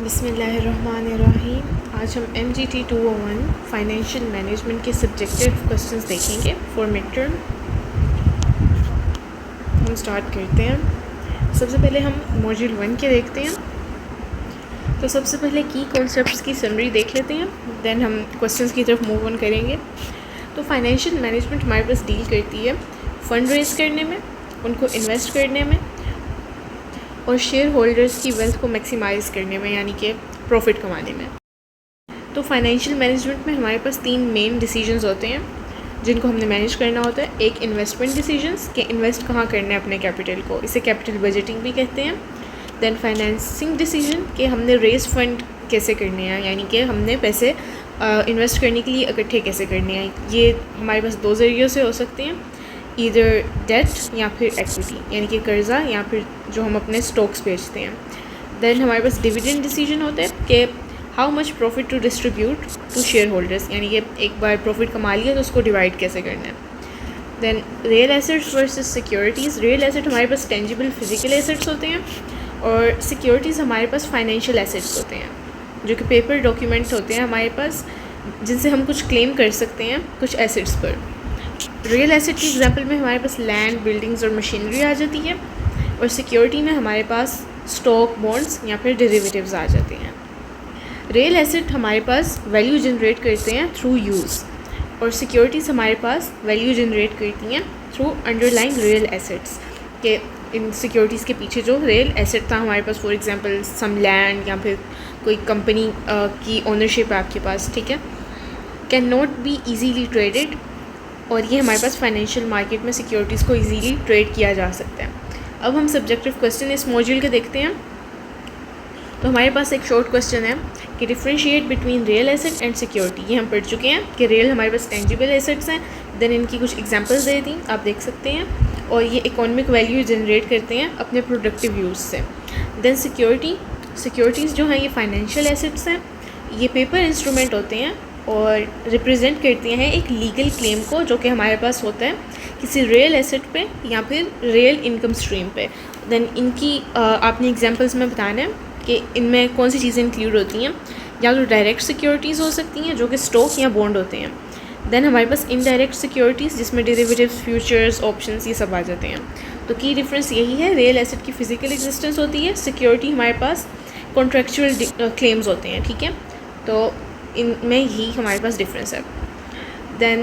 बिस्मिल्लाहिर्रहमानिर्रहीम। आज हम MGT 201 फाइनेंशियल मैनेजमेंट के सब्जेक्टिव क्वेश्चंस देखेंगे फॉर मिड टर्म। हम स्टार्ट करते हैं। सबसे पहले हम मॉड्यूल 1 के देखते हैं। तो सबसे पहले की कॉन्सेप्ट्स की समरी देख लेते हैं, देन हम क्वेश्चंस की तरफ मूव ऑन करेंगे। तो फाइनेंशियल मैनेजमेंट हमारे पास डील करती है फ़ंड रेज़ करने में, उनको इन्वेस्ट करने में और शेयर होल्डर्स की वेल्थ को मैक्सिमाइज़ करने में, यानी कि प्रॉफिट कमाने में। तो फाइनेंशियल मैनेजमेंट में हमारे पास 3 मेन डिसीजंस होते हैं जिनको हमने मैनेज करना होता है। एक इन्वेस्टमेंट डिसीजंस कि इन्वेस्ट कहाँ करना है अपने कैपिटल को, इसे कैपिटल बजटिंग भी कहते हैं। देन फाइनेंसिंग डिसीजन कि हमने रेज फंड कैसे करने हैं, यानी कि हमने पैसे इन्वेस्ट करने के लिए इकट्ठे कैसे करने हैं। ये हमारे पास 2 ज़रियों से हो सकते हैं, इधर डेट या फिर एक्विटी, यानी कि कर्ज़ा या फिर जो हम अपने स्टॉक्स बेचते हैं। देन हमारे पास डिविडेंड डिसीजन होता है कि how much profit to distribute to shareholders, यानी कि एक बार प्रॉफिट कमा लिया तो उसको डिवाइड कैसे करना है। Then real assets versus securities. Real asset हमारे पास टेंजिबल फिजिकल एसेट्स होते हैं और सिक्योरिटीज़ हमारे पास फाइनेंशियल एसेट्स होते हैं, जो कि पेपर डॉक्यूमेंट्स होते हैं हमारे पास, जिनसे हम कुछ क्लेम कर सकते हैं कुछ एसेट्स पर। रियल एसेट की एग्जांपल में हमारे पास लैंड, बिल्डिंग्स और मशीनरी आ जाती है, और सिक्योरिटी में हमारे पास स्टॉक, बॉन्ड्स या फिर डेरिवेटिव्स आ जाते हैं। रियल एसेट हमारे पास वैल्यू जनरेट करते हैं थ्रू यूज़, और सिक्योरिटीज़ हमारे पास वैल्यू जनरेट करती हैं थ्रू अंडरलाइंग रियल एसेट्स। के इन सिक्योरिटीज़ के पीछे जो रियल एसेट था हमारे पास, फॉर एग्जांपल सम लैंड या फिर कोई कंपनी की ओनरशिप है आपके पास, ठीक है, can not be easily traded, और ये हमारे पास फाइनेंशियल मार्केट में सिक्योरिटीज़ को इजीली ट्रेड किया जा सकता है। अब हम सब्जेक्टिव क्वेश्चन इस मॉड्यूल के देखते हैं। तो हमारे पास एक शॉर्ट क्वेश्चन है कि differentiate between real asset and security. ये हम पढ़ चुके हैं कि रियल हमारे पास टेंजिबल एसेट्स हैं, देन इनकी कुछ एग्जांपल्स दे दी, आप देख सकते हैं, और ये इकोनॉमिक वैल्यू जनरेट करते हैं अपने प्रोडक्टिव यूज़ से। देन सिक्योरिटीज़ जो हैं ये फाइनेंशियल एसेट्स हैं, ये पेपर इंस्ट्रूमेंट होते हैं और रिप्रेजेंट करती हैं एक लीगल क्लेम को जो कि हमारे पास होता है किसी रियल एसेट पे या फिर रियल इनकम स्ट्रीम पे। देन इनकी आपने एग्जांपल्स में बताना है कि इनमें कौन सी चीज़ें इंक्लूड होती हैं। या तो डायरेक्ट सिक्योरिटीज़ हो सकती हैं जो कि स्टॉक या बॉन्ड होते हैं। देन हमारे पास इनडायरेक्ट सिक्योरिटीज़ जिसमें डेरिवेटिव्स, फ्यूचर्स, ऑप्शंस ये सब आ जाते हैं। तो की डिफरेंस यही है, रियल एसेट की फ़िज़िकल एग्जिस्टेंस होती है, सिक्योरिटी हमारे पास कॉन्ट्रेक्चुअल क्लेम्स होते हैं, ठीक है। तो इनमें ही हमारे पास डिफरेंस है। देन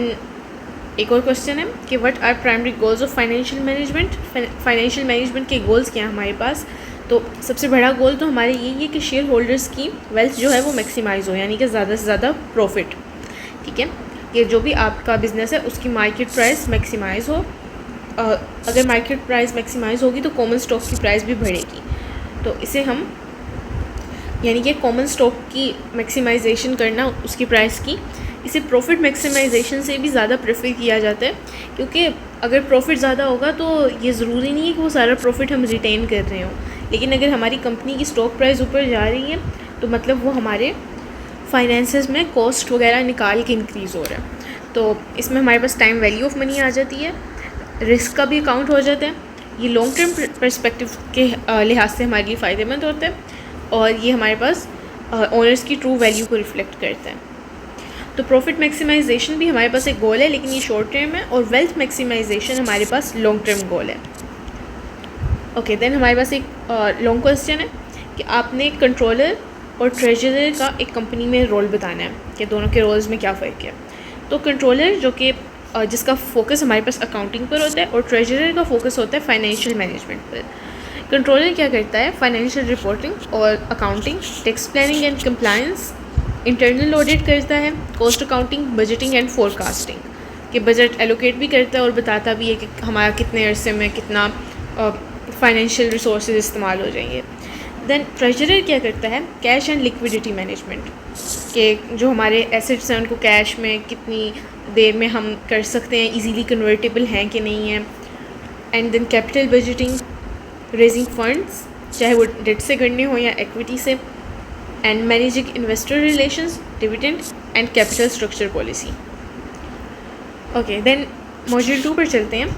एक और क्वेश्चन है कि what are primary goals of financial management. Financial management के गोल्स क्या हैं हमारे पास। तो सबसे बड़ा गोल तो हमारे यही है कि शेयर होल्डर्स की वेल्थ जो है वो मैक्सिमाइज़ हो, यानी कि ज़्यादा से ज़्यादा प्रॉफिट, ठीक है, कि जो भी आपका बिज़नेस है उसकी मार्केट प्राइस मैक्सिमाइज़ हो। अगर मार्केट प्राइस मैक्सिमाइज़ होगी तो कॉमन स्टॉक की प्राइस भी बढ़ेगी। तो इसे हम, यानी कि कॉमन स्टॉक की मैक्सिमाइजेशन करना उसकी प्राइस की, इसे प्रॉफिट मैक्सिमाइजेशन से भी ज़्यादा प्रेफर किया जाता है, क्योंकि अगर प्रॉफिट ज़्यादा होगा तो ये ज़रूरी नहीं है कि वो सारा प्रॉफिट हम रिटेन कर रहे हों, लेकिन अगर हमारी कंपनी की स्टॉक प्राइस ऊपर जा रही है तो मतलब वो हमारे फाइनेंसेस में कॉस्ट वगैरह निकाल के इंक्रीज़ हो रहा है। तो इसमें हमारे पास टाइम वैल्यू ऑफ मनी आ जाती है, रिस्क का भी अकाउंट हो जाता है। ये लॉन्ग टर्म पर्सपेक्टिव के लिहाज से हमारे लिए फ़ायदेमंद होता है, और ये हमारे पास ओनर्स की ट्रू वैल्यू को रिफ्लेक्ट करता है। तो प्रॉफिट मैक्सिमाइजेशन भी हमारे पास एक गोल है, लेकिन ये शॉर्ट टर्म है, और वेल्थ मैक्सिमाइजेशन हमारे पास लॉन्ग टर्म गोल है। ओके, देन हमारे पास एक लॉन्ग क्वेश्चन है कि आपने कंट्रोलर और ट्रेजरर का एक कंपनी में रोल बताना है कि दोनों के रोल्स में क्या फ़र्क है। तो कंट्रोलर जो कि जिसका फोकस हमारे पास अकाउंटिंग पर होता है, और ट्रेजरर का फोकस होता है फाइनेंशियल मैनेजमेंट पर। कंट्रोलर क्या करता है, फाइनेंशियल रिपोर्टिंग और accounting, tax planning and compliance, internal audit करता है, cost accounting, budgeting and forecasting, कि बजट एलोकेट भी करता है और बताता भी है कि हमारा कितने अरसे में कितना फाइनेंशियल रिसोर्सेज इस्तेमाल हो जाएंगे। देन ट्रेजरर क्या करता है, कैश एंड लिक्विडिटी मैनेजमेंट, कि जो हमारे एसेट्स हैं उनको कैश में कितनी देर में हम कर सकते हैं, इजीली कन्वर्टेबल हैं कि नहीं है। And then capital budgeting, raising funds, चाहे वो डेट से करने हो या एक्विटी से, and managing investor relations, dividend and capital structure policy. Okay, then module 2 पर चलते हैं।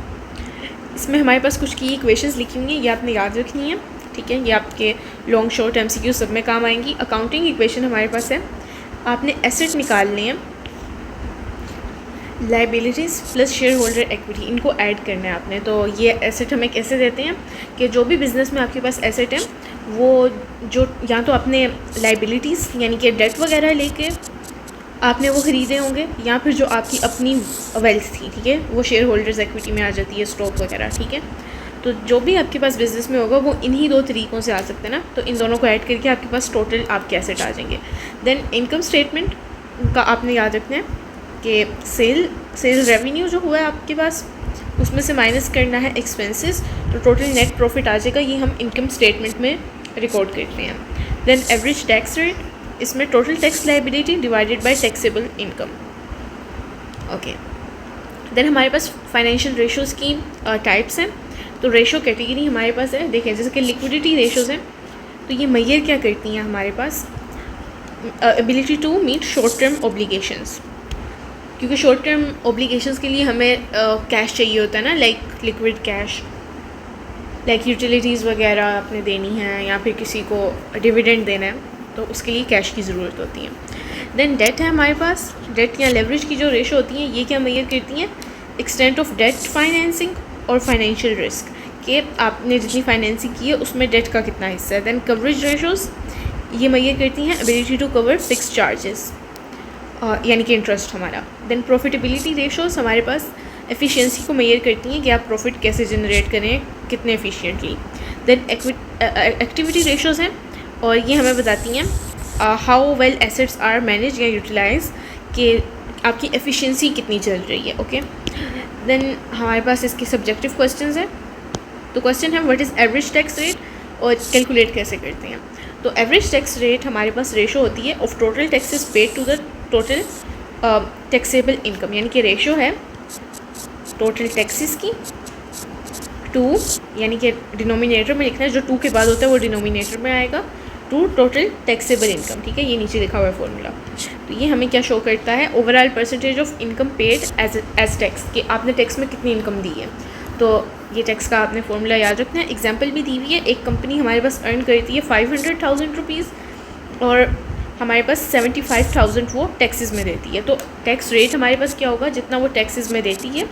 इसमें हमारे पास कुछ की इक्वेशंस लिखी हुई हैं, ये आपने याद रखनी है, ठीक है। ये आपके लॉन्ग शॉर्ट MCQ सब में काम आएंगी। अकाउंटिंग इक्वेशन हमारे पास है, आपने एसेट निकालने हैं, liabilities plus share holder equity, इनको ऐड करना है आपने। तो ये एसेट हमें कैसे देते हैं कि जो भी बिज़नेस में आपके पास एसेट है वो जो या तो अपने लाइबिलिटीज़ यानी कि डेट वगैरह लेके आपने वो ख़रीदे होंगे, या फिर जो आपकी अपनी वेल्थ थी, ठीक है, वो शेयर होल्डर्स इक्विटी में आ जाती है, स्टॉक वगैरह, ठीक है। तो जो भी आपके पास बिज़नेस में होगा वो इन्हीं दो तरीक़ों से आ सकते हैं ना, तो इन दोनों को ऐड करके आपके पास टोटल आपके एसेट आ जाएंगे। देन इनकम स्टेटमेंट का आपने याद रखना है कि सेल रेवेन्यू जो हुआ है आपके पास उसमें से माइनस करना है एक्सपेंसेस, तो टोटल नेट प्रॉफिट आ जाएगा, ये हम इनकम स्टेटमेंट में रिकॉर्ड करते हैं। देन एवरेज टैक्स रेट, इसमें total tax liability divided by taxable income. Okay, then हमारे पास फाइनेंशियल रेशोज़ की टाइप्स हैं। तो रेशो कैटेगरी हमारे पास है, देखें जैसे कि लिक्विडिटी रेशोज़ हैं, तो ये मैयर क्या करती हैं हमारे पास, ability to meet short term obligations, क्योंकि शॉर्ट टर्म ऑब्लिगेशंस के लिए हमें कैश चाहिए होता है ना, like liquid cash, like utilities वगैरह आपने देनी है या फिर किसी को डिविडेंड देना है, तो उसके लिए कैश की ज़रूरत होती है। देन डेट है हमारे पास, डेट या लेवरेज की जो रेशो होती है ये क्या मैयर करती हैं, एक्सटेंट ऑफ डेट फाइनेंसिंग और फाइनेंशियल रिस्क, कि आपने जितनी फाइनेंसिंग की है उसमें डेट का कितना हिस्सा है। देन कवरेज रेशोज़ ये मैयर करती हैं ability to cover fix charges यानी कि इंटरेस्ट हमारा। देन प्रॉफिटेबिलिटी रेशोज़ हमारे पास एफिशिएंसी को मैयर करती हैं कि आप प्रॉफिट कैसे जनरेट करें, कितने एफिशिएंटली। देन एक्टिविटी रेशोज़ हैं और ये हमें बताती हैं how well assets are manage या यूटिलाइज, कि आपकी एफिशिएंसी कितनी चल रही है। ओके, देन हमारे पास इसके सब्जेक्टिव क्वेश्चंस हैं। तो क्वेश्चन है what is average tax rate और कैलकुलेट कैसे करते हैं। तो एवरेज टैक्स रेट हमारे पास रेशो होती है of total taxes paid to the total taxable income, यानी कि रेशो है टोटल टैक्सेस की टू, यानी कि डिनोमिनेटर में लिखना है, जो टू के बाद होता है वो डिनोमिनेटर में आएगा, टू टोटल टैक्सेबल इनकम, ठीक है, ये नीचे लिखा हुआ है फॉर्मूला। तो ये हमें क्या शो करता है, overall percentage of income paid as tax, कि आपने टैक्स में कितनी इनकम दी है। तो ये टैक्स का आपने फॉर्मूला याद रखना है। एग्जांपल भी दी हुई है, एक कंपनी हमारे पास अर्न करती है 500,000 रुपीज़ और हमारे पास 75,000 वो टैक्सेस में देती है। तो टैक्स रेट हमारे पास क्या होगा, जितना वो टैक्सेस में देती है,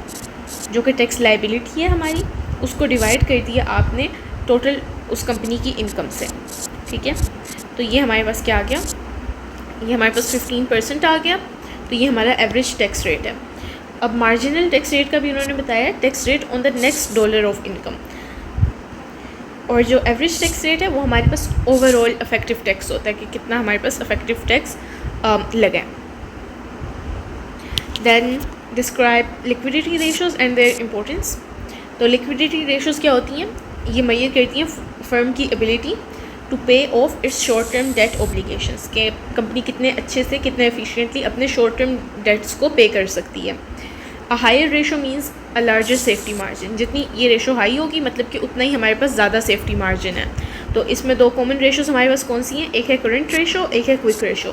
जो कि टैक्स लाइबिलिटी है हमारी, उसको डिवाइड कर दिया आपने टोटल उस कंपनी की इनकम से, ठीक है। तो ये हमारे पास क्या आ गया, ये हमारे पास 15% आ गया। तो ये हमारा एवरेज टैक्स रेट है। अब मार्जिनल टैक्स रेट का भी उन्होंने बताया, tax rate on the next dollar of income, और जो एवरेज टैक्स रेट है वो हमारे पास ओवरऑल इफेक्टिव टैक्स होता है, कि कितना हमारे पास इफेक्टिव टैक्स लगा। Then describe liquidity ratios and their importance. तो लिक्विडिटी रेशोज़ क्या होती हैं, ये मैयर करती हैं फर्म की ability to pay off its short term debt obligations, के कंपनी कितने अच्छे से, कितने एफिशिएंटली अपने शॉर्ट टर्म डेट्स को पे कर सकती है। A higher ratio means a larger safety margin, जितनी ये रेशो हाई होगी मतलब कि उतना ही हमारे पास ज़्यादा सेफ्टी मार्जिन है। तो इसमें दो कॉमन रेशोज़ हमारे पास कौन सी हैं, एक है करंट रेशो, एक है क्विक रेशो।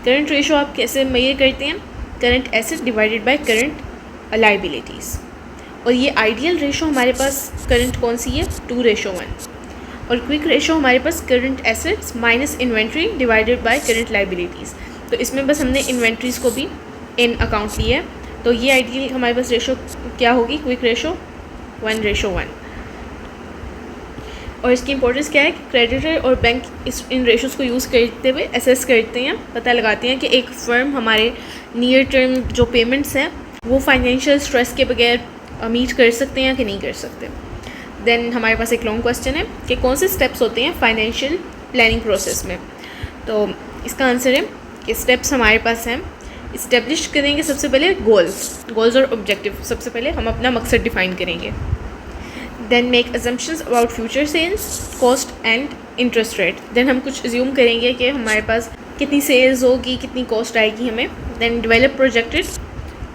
करंट रेशो आप कैसे मेजर करते हैं, current asset divided by current liabilities, और ये आइडियल रेशो हमारे पास करंट कौन सी है, 2:1, और क्विक रेशो हमारे पास current assets minus inventory divided by current liabilities. तो इसमें बस हमने इन्वेंट्रीज़ को भी इन अकाउंट लिया है। तो ये आइडियल हमारे पास रेशो क्या होगी, क्विक रेशो 1:1। और इसकी इंपॉर्टेंस क्या है कि क्रेडिटर और बैंक इन रेशोज़ को यूज़ करते हुए असेस करते हैं, पता लगाते हैं कि एक फ़र्म हमारे नियर टर्म जो पेमेंट्स हैं वो फाइनेंशियल स्ट्रेस के बगैर मीट कर सकते हैं कि नहीं कर सकते। देन हमारे पास एक लॉन्ग क्वेश्चन है कि कौन से स्टेप्स होते हैं फाइनेंशियल प्लानिंग प्रोसेस में। तो इसका आंसर है कि स्टेप्स हमारे पास हैं, इस्टेब्लिश करेंगे सबसे पहले गोल्स और ऑब्जेक्टिव, सबसे पहले हम अपना मकसद डिफ़ाइन करेंगे। Then make assumptions about future sales, cost and interest rate. Then हम कुछ अज्यूम करेंगे कि हमारे पास कितनी सेल्स होगी, कितनी कॉस्ट आएगी हमें। Then develop projected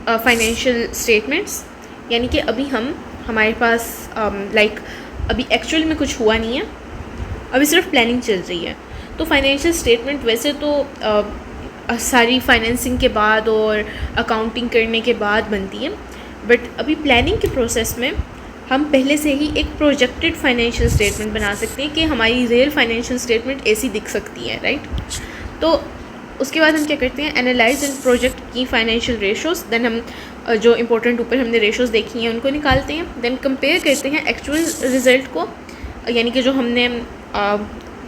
financial statements, यानी कि अभी हमारे पास अभी एक्चुअल में कुछ हुआ नहीं है, अभी सिर्फ प्लानिंग चल रही है। तो फाइनेंशियल स्टेटमेंट वैसे तो सारी फाइनेंसिंग के बाद और अकाउंटिंग करने के बाद बनती है, बट अभी प्लानिंग के प्रोसेस में हम पहले से ही एक प्रोजेक्टेड फाइनेंशियल स्टेटमेंट बना सकते हैं कि हमारी रियल फाइनेंशियल स्टेटमेंट ऐसी दिख सकती है, राइट। तो उसके बाद हम क्या करते हैं, एनालाइज एंड प्रोजेक्ट की फाइनेंशियल रेशोज़, देन हम जो इंपॉर्टेंट ऊपर हमने रेशोज़ देखी हैं उनको निकालते हैं, देन कंपेयर करते हैं एक्चुअल रिज़ल्ट को, यानी कि जो हमने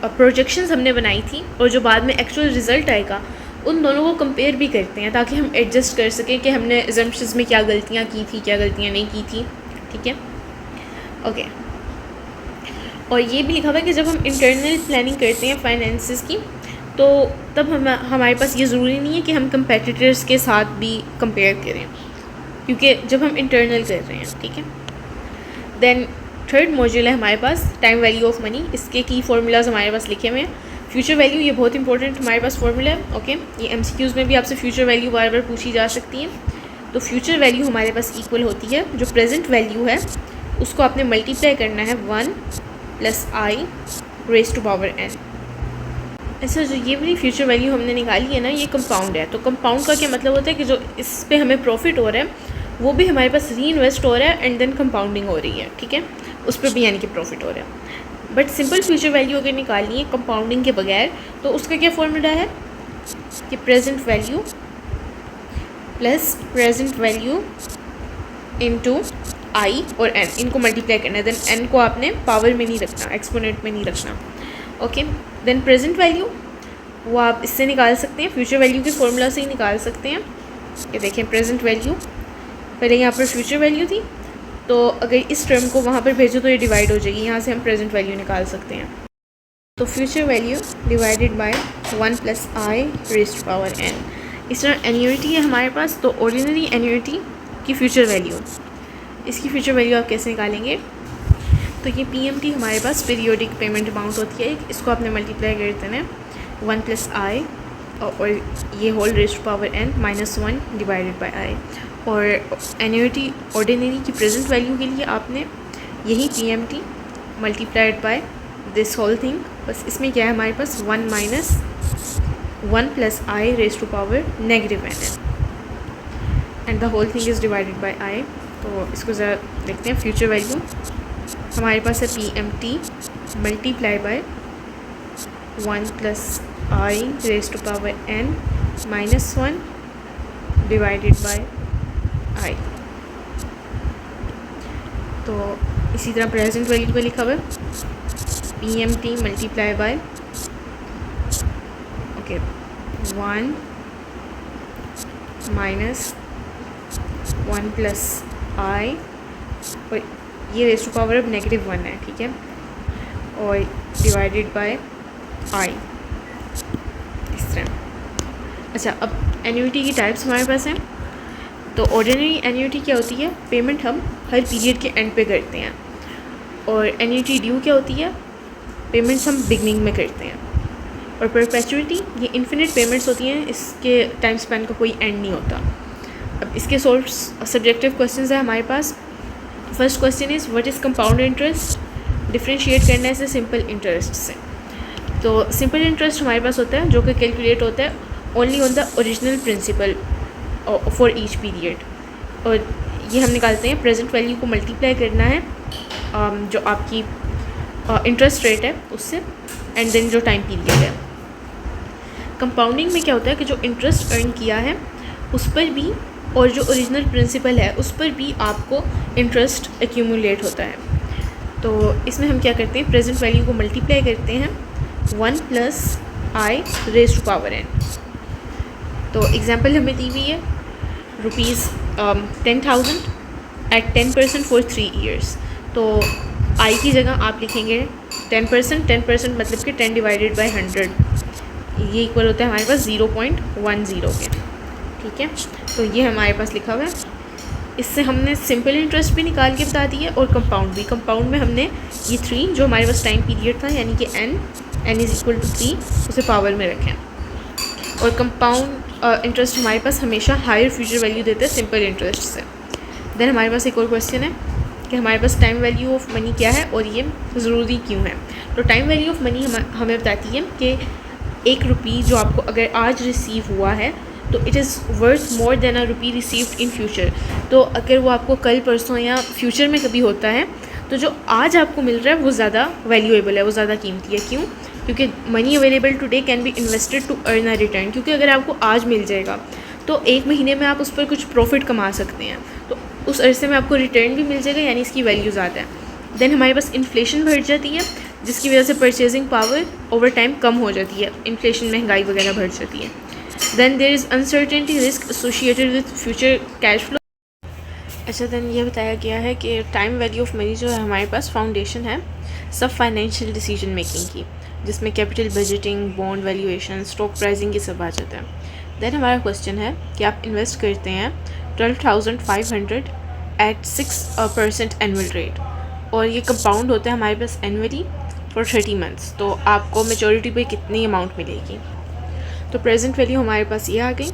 प्रोजेक्शंस हमने बनाई थी और जो बाद में एक्चुअल रिज़ल्ट आएगा उन दोनों को कंपेयर भी करते हैं ताकि हम एडजस्ट कर सकें कि हमने असम्पशंस में क्या गलतियाँ की थी, क्या गलतियाँ नहीं की थी, ठीक है, ओके। और ये भी लिखा हुआ है कि जब हम इंटरनल प्लानिंग करते हैं फाइनेंसेस की तो तब हमारे पास ये ज़रूरी नहीं है कि हम कंपेटिटर्स के साथ भी कंपेयर करें, क्योंकि जब हम इंटरनल कर रहे हैं, ठीक है। देन थर्ड मॉड्यूल है हमारे पास टाइम वैल्यू ऑफ मनी। इसके की फार्मूलाज हमारे पास लिखे हुए हैं। फ्यूचर वैल्यू, ये बहुत इंपॉर्टेंट हमारे पास फार्मूला है, ओके। ये एमसीक्यूज़ में भी आपसे फ्यूचर वैल्यू बार बार पूछी जा सकती है। तो फ्यूचर वैल्यू हमारे पास इक्वल होती है, जो प्रेजेंट वैल्यू है उसको आपने मल्टीप्लाई करना है 1 + i raise to power n। ऐसा जो ये वाली फ्यूचर वैल्यू हमने निकाली है ना, ये कंपाउंड है। तो कंपाउंड का क्या मतलब होता है कि जो इस पे हमें प्रॉफिट हो रहा है वो भी हमारे पास री इन्वेस्ट हो रहा है एंड देन कंपाउंडिंग हो रही है, ठीक है, उस पर भी यानी कि प्रॉफिट हो रहा है। बट सिंपल फ्यूचर वैल्यू अगर निकालनी है कंपाउंडिंग के बगैर तो उसका क्या फॉर्मूला है कि present value plus present value into I और n, इनको मल्टीप्लाई करना है। देन n को आपने पावर में नहीं रखना, एक्सपोनेंट में नहीं रखना, ओके। देन प्रेजेंट वैल्यू वो आप इससे निकाल सकते हैं, फ्यूचर वैल्यू के फॉर्मूला से ही निकाल सकते हैं। ये देखें प्रेजेंट वैल्यू, पहले यहाँ पर फ्यूचर वैल्यू थी, तो अगर इस टर्म को वहाँ पर भेजो तो ये डिवाइड हो जाएगी, यहाँ से हम प्रेजेंट वैल्यू निकाल सकते हैं। तो future value divided by 1 + i raise to power n। इस तरह एन्युइटी है हमारे पास, तो ऑर्डिनरी एन्युइटी की फ्यूचर वैल्यू, इसकी फ्यूचर वैल्यू आप कैसे निकालेंगे, तो ये PMT हमारे पास पीरियोडिक पेमेंट अमाउंट होती है, इसको आपने मल्टीप्लाई कर देना है 1 + i और ये whole raise to power n -1 divided by i। और एन्युइटी ऑर्डिनरी की प्रेजेंट वैल्यू के लिए आपने यही PMT multiplied by this whole thing, बस इसमें क्या है हमारे पास 1 - 1 + i raise to power -n and the whole thing is divided by i। तो इसको ज़रा देखते हैं। फ्यूचर वैल्यू हमारे पास है PMT multiply by 1 + i raise to power n -1 divided by i। तो इसी तरह प्रेजेंट वैल्यू पे लिखा हुआ है PMT मल्टीप्लाई बाय 1 - 1 + i और ये रेज़ टू पावर अब -1 है, ठीक है, और डिवाइडेड बाय i, इस तरह। अच्छा, अब एन्युइटी की टाइप्स हमारे पास हैं। तो ऑर्डिनरी एन्युइटी क्या होती है, पेमेंट हम हर पीरियड के एंड पे करते हैं। और एन्युइटी ड्यू क्या होती है, पेमेंट्स हम बिगनिंग में करते हैं। और परपेचुइटी ये इन्फिनिट पेमेंट्स होती हैं, इसके टाइम स्पैन का कोई एंड नहीं होता। अब इसके सोर्स सब्जेक्टिव क्वेश्चंस है हमारे पास। First question is what is compound interest, differentiate करना है इसे सिंपल इंटरेस्ट से। तो सिंपल इंटरेस्ट हमारे पास होता है जो कि कैलकुलेट होता है only on the original principal for each period. और ये हम निकालते हैं, प्रेजेंट वैल्यू को मल्टीप्लाई करना है जो आपकी इंटरेस्ट रेट है उससे, एंड देन जो टाइम पीरियड है। कंपाउंडिंग में क्या होता है कि जो इंटरेस्ट अर्न किया है उस पर भी और जो ओरिजिनल प्रिंसिपल है उस पर भी आपको इंटरेस्ट एक्यूमुलेट होता है। तो इसमें हम क्या करते हैं, प्रेजेंट वैल्यू को मल्टीप्लाई करते हैं 1 + i raise to power n। तो एग्जांपल हमें दी हुई है ₹10,000 एट 10% फॉर 3 years। तो i की जगह आप लिखेंगे 10%, 10% मतलब कि 10 डिवाइडेड बाय 100, ये इक्वल होता है हमारे पास 0.10 के, ठीक है। तो ये हमारे पास लिखा हुआ है। इससे हमने सिंपल इंटरेस्ट भी निकाल के बता दी है और कंपाउंड भी। कंपाउंड में हमने ये 3 जो हमारे पास टाइम पीरियड था यानी कि n = 3 उसे पावर में रखें। और कंपाउंड इंटरेस्ट हमारे पास हमेशा हायर फ्यूचर वैल्यू देते हैं सिंपल इंटरेस्ट से। देन हमारे पास एक और क्वेश्चन है कि हमारे पास टाइम वैल्यू ऑफ मनी क्या है और ये ज़रूरी क्यों है। तो टाइम वैल्यू ऑफ मनी हमें बताती है कि 1 रुपये जो आपको अगर आज रिसीव हुआ है तो it is worth more than a rupee received in future. तो अगर वो आपको कल परसों या फ्यूचर में कभी होता है तो जो आज आपको मिल रहा है वो ज़्यादा वैल्यूएबल है, वो ज़्यादा कीमती है। क्यों? क्योंकि money available today can be invested to earn a return. क्योंकि अगर आपको आज मिल जाएगा तो एक महीने में आप उस पर कुछ प्रॉफिट कमा सकते हैं, तो उस अरसे में आपको रिटर्न भी मिल जाएगा, यानी इसकी वैल्यू ज़्यादा है। देन हमारे पास इन्फ्लेशन बढ़ जाती है, जिसकी वजह से परचेजिंग पावर ओवर टाइम कम हो जाती है, इन्फ्लेशन महंगाई वगैरह बढ़ जाती है। Then there is uncertainty risk associated with future cash flow. अच्छा, देन ये बताया गया है कि टाइम वैल्यू ऑफ मनी जो है हमारे पास फाउंडेशन है सब फाइनेंशियल डिसीजन मेकिंग की, जिसमें capital budgeting, bond valuation, stock pricing ये सब आ जाता है। देन हमारा क्वेश्चन है कि आप इन्वेस्ट करते हैं 12,500 एट 6% एनुअल रेट, और ये कंपाउंड होता है हमारे पास एनुअली फॉर 30 मंथ्स, तो आपको मेचोरिटी पे कितनी अमाउंट मिलेगी। तो प्रेजेंट वैल्यू हमारे पास ये आ गई।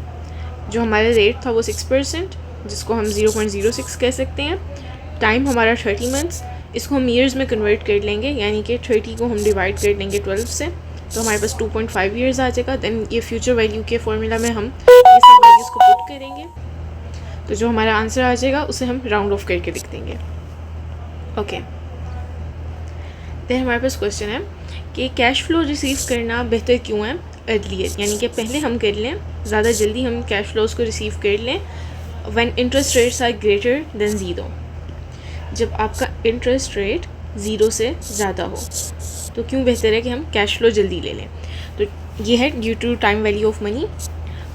जो हमारा रेट था वो 6%, जिसको हम 0.06 कह सकते हैं। टाइम हमारा 30 मंथ्स, इसको हम ईयर्स में कन्वर्ट कर लेंगे, यानी कि 30 को हम डिवाइड कर लेंगे 12 से, तो हमारे पास 2.5 ईयर्स आ जाएगा। देन ये फ्यूचर वैल्यू के फॉर्मूला में हम ये सब वैल्यूज़ को पुट करेंगे, तो जो हमारा आंसर आ जाएगा उसे हम राउंड ऑफ करके लिख देंगे। ओके, देन हमारे पास क्वेश्चन है कि कैश फ्लो रिसीव करना बेहतर क्यों है अर्लियर, यानी कि पहले हम कर लें, ज़्यादा जल्दी हम कैश फ्लोज को रिसीव कर लें when interest rates are greater than zero, जब आपका इंटरेस्ट रेट ज़ीरो से ज़्यादा हो, तो क्यों बेहतर है कि हम कैश फ्लो जल्दी ले लें। तो ये है due to time value of money.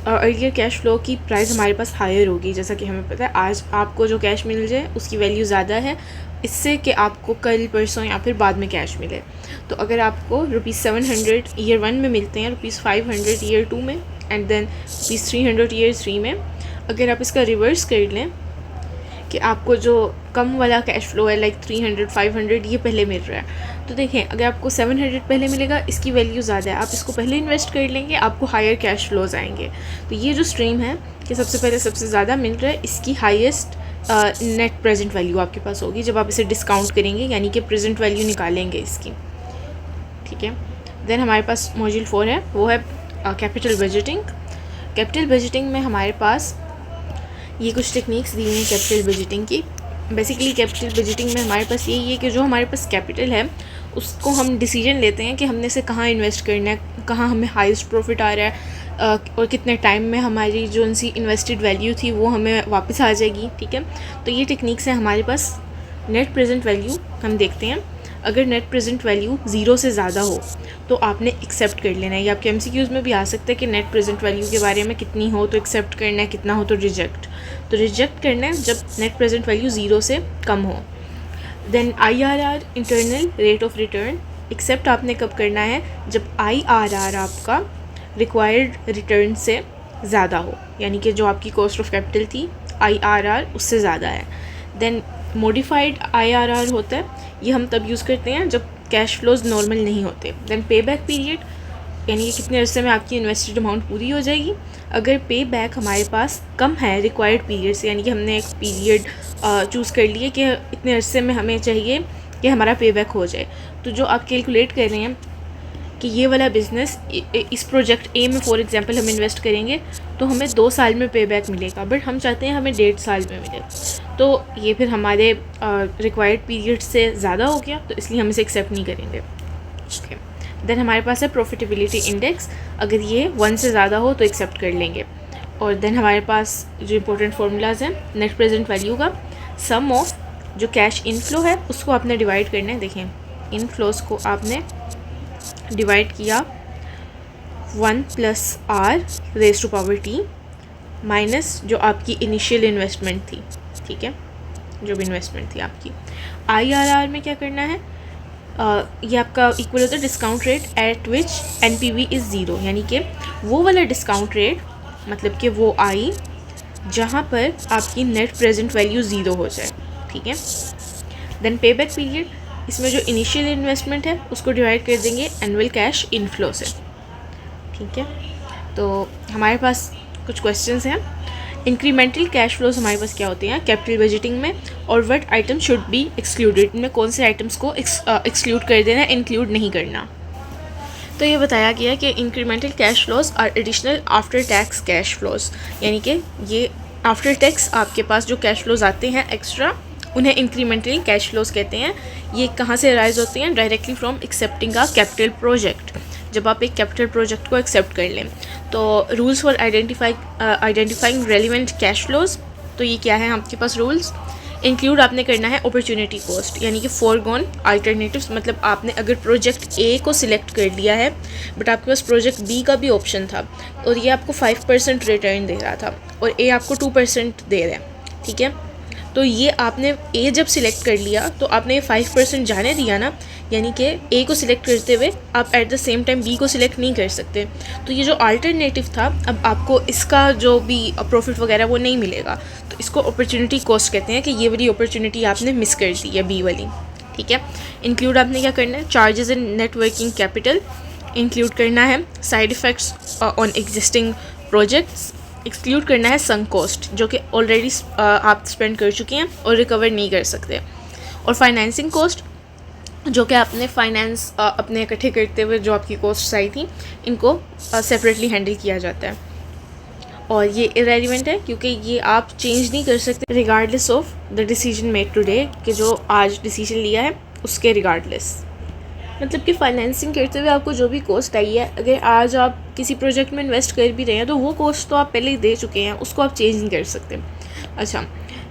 और अर्लियर कैश फ्लो की प्राइस हमारे पास हायर होगी, जैसा कि हमें पता है आज आपको जो कैश मिल जाए उसकी वैल्यू ज़्यादा है इससे कि आपको कल परसों या फिर बाद में कैश मिले। तो अगर आपको ₹700 ईयर 1 में मिलते हैं, ₹500 ईयर 2 में, एंड देन ₹300 ईयर 3 में, अगर आप इसका रिवर्स कर लें कि आपको जो कम वाला कैश फ्लो है लाइक 300 500 ये पहले मिल रहा है, तो देखें अगर आपको 700 पहले मिलेगा, इसकी वैल्यू ज़्यादा है, आप इसको पहले इन्वेस्ट कर लेंगे, आपको हायर कैश फ्लोज आएंगे। तो ये जो स्ट्रीम है कि सबसे पहले सबसे ज़्यादा मिल रहा है, इसकी हाईएस्ट नेट प्रेजेंट वैल्यू आपके पास होगी जब आप इसे डिस्काउंट करेंगे, यानी कि प्रेजेंट वैल्यू निकालेंगे इसकी। ठीक है, देन हमारे पास मॉड्यूल 4 है, वो है कैपिटल बजटिंग। कैपिटल बजटिंग में हमारे पास ये कुछ टेक्निक्स दी हुई हैं कैपिटल बजटिंग की। बेसिकली कैपिटल बजटिंग में हमारे पास यही है कि जो हमारे पास कैपिटल है उसको हम डिसीजन लेते हैं कि हमने इसे कहाँ इन्वेस्ट करना है, कहाँ हमें हाईएस्ट प्रॉफिट आ रहा है, और कितने टाइम में हमारी जो उनसी इन्वेस्टेड वैल्यू थी वो हमें वापस आ जाएगी। ठीक है, तो ये टेक्निक्स है हमारे पास। नेट प्रेजेंट वैल्यू हम देखते हैं, अगर नेट प्रेजेंट वैल्यू ज़ीरो से ज़्यादा हो तो आपने एक्सेप्ट कर लेना है। ये आपके MCQs में भी आ सकता है कि नेट प्रेजेंट वैल्यू के बारे में कितनी हो तो एक्सेप्ट करना है, कितना हो तो रिजेक्ट। तो रिजेक्ट करना है जब नेट प्रेजेंट वैल्यू ज़ीरो से कम हो। Then IRR, internal rate of return, accept आपने कब करना है, जब IRR आपका रिक्वायर्ड रिटर्न से ज़्यादा हो, यानी कि जो आपकी कॉस्ट ऑफ कैपिटल थी IRR उससे ज़्यादा है। देन मॉडिफाइड IRR होता है, ये हम तब यूज़ करते हैं जब कैश फ्लोज नॉर्मल नहीं होते। देन पे बैक पीरियड, यानी कि कितने अरसे में आपकी इन्वेस्टेड अमाउंट पूरी हो जाएगी। अगर पे बैक हमारे पास कम है रिक्वायर्ड पीरियड से, यानी कि हमने एक पीरियड चूज़ कर लिए कि इतने अरसे में हमें चाहिए कि हमारा पे बैक हो जाए, तो जो आप कैलकुलेट कर रहे हैं कि ये वाला बिज़नेस इस प्रोजेक्ट A में फॉर एग्जांपल हम इन्वेस्ट करेंगे तो हमें 2 साल में पे बैक मिलेगा, बट हम चाहते हैं हमें 1.5 साल में मिले, तो ये फिर हमारे रिक्वायर्ड पीरियड से ज़्यादा हो गया, तो इसलिए हम इसे एक्सेप्ट नहीं करेंगे। ओके, देन हमारे पास है प्रॉफिटेबिलिटी इंडेक्स, अगर ये 1 से ज़्यादा हो तो एक्सेप्ट कर लेंगे। और देन हमारे पास जो इंपॉर्टेंट फार्मूलाज हैं, नेट प्रेजेंट वैल्यू का सम ऑफ जो कैश इनफ्लो है उसको आपने डिवाइड करना है। देखें, इनफ्लोज को आपने डिवाइड किया 1 + R⁻T माइनस जो आपकी इनिशियल इन्वेस्टमेंट थी। ठीक है, जो भी इन्वेस्टमेंट थी आपकी। IRR में क्या करना है, ये आपका इक्वल होता है discount rate at which NPV is zero, यानी कि वो वाला डिस्काउंट रेट, मतलब कि वो आई जहाँ पर आपकी नेट प्रेजेंट वैल्यू ज़ीरो हो जाए। ठीक है, देन पे बैक पीरियड, इसमें जो इनिशियल इन्वेस्टमेंट है उसको डिवाइड कर देंगे एनुअल कैश इनफ्लो से। ठीक है, तो हमारे पास कुछ क्वेश्चंस हैं। इंक्रीमेंटल कैश फ्लोज हमारे पास क्या होते हैं कैपिटल बजटिंग में, और what item should be excluded, इनमें कौन से आइटम्स को एक्सक्लूड कर देना, इंक्लूड नहीं करना। तो ये बताया गया कि इंक्रीमेंटल कैश फ्लोज और additional after tax cash flows, यानी कि ये आफ्टर टैक्स आपके पास जो कैश फ्लोज आते हैं एक्स्ट्रा, उन्हें इंक्रीमेंटली कैश फ्लोज कहते हैं। ये कहाँ से राइज होते हैं? Directly from accepting a capital project. जब आप एक कैपिटल प्रोजेक्ट को एक्सेप्ट कर लें तो rules for identifying relevant cash flows, तो ये क्या है आपके पास रूल्स? इंक्लूड आपने करना है अपॉर्चुनिटी कॉस्ट, यानी कि फोरगोन अल्टरनेटिव्स, मतलब आपने अगर प्रोजेक्ट ए को सिलेक्ट कर लिया है बट आपके पास प्रोजेक्ट बी का भी ऑप्शन था और ये आपको 5% रिटर्न दे रहा था और ए आपको 2% दे रहा है, ठीक है। तो ये आपने ए जब सिलेक्ट कर लिया तो आपने ये 5% जाने दिया ना, यानी कि ए को सिलेक्ट करते हुए आप at the same time B को सिलेक्ट नहीं कर सकते। तो ये जो अल्टरनेटिव था, अब आपको इसका जो भी प्रॉफिट वगैरह वो नहीं मिलेगा, तो इसको अपॉर्चुनिटी कॉस्ट कहते हैं कि ये वाली अपॉर्चुनिटी आपने मिस कर दी है बी वाली, ठीक है। इंक्लूड आपने क्या करना है? चार्जेस इन नेटवर्किंग कैपिटल इंक्लूड करना है। Side effects on existing projects exclude करना है। संक कॉस्ट, जो कि ऑलरेडी आप स्पेंड कर चुके हैं और रिकवर नहीं कर सकते। और फाइनेंसिंग कॉस्ट, जो कि आपने फाइनेंस अपने इकट्ठे करते हुए जो आपकी कॉस्ट आई थी, इनको सेपरेटली हैंडल किया जाता है। और ये इरेलीवेंट है क्योंकि ये आप चेंज नहीं कर सकते regardless of the decision made today, कि जो आज डिसीजन लिया है उसके रिगार्डलेस। मतलब कि फाइनेंसिंग करते हुए आपको जो भी कॉस्ट आई है, अगर आज आप किसी प्रोजेक्ट में इन्वेस्ट कर भी रहे हैं तो वो कॉस्ट तो आप पहले ही दे चुके हैं, उसको आप चेंज नहीं कर सकते। अच्छा,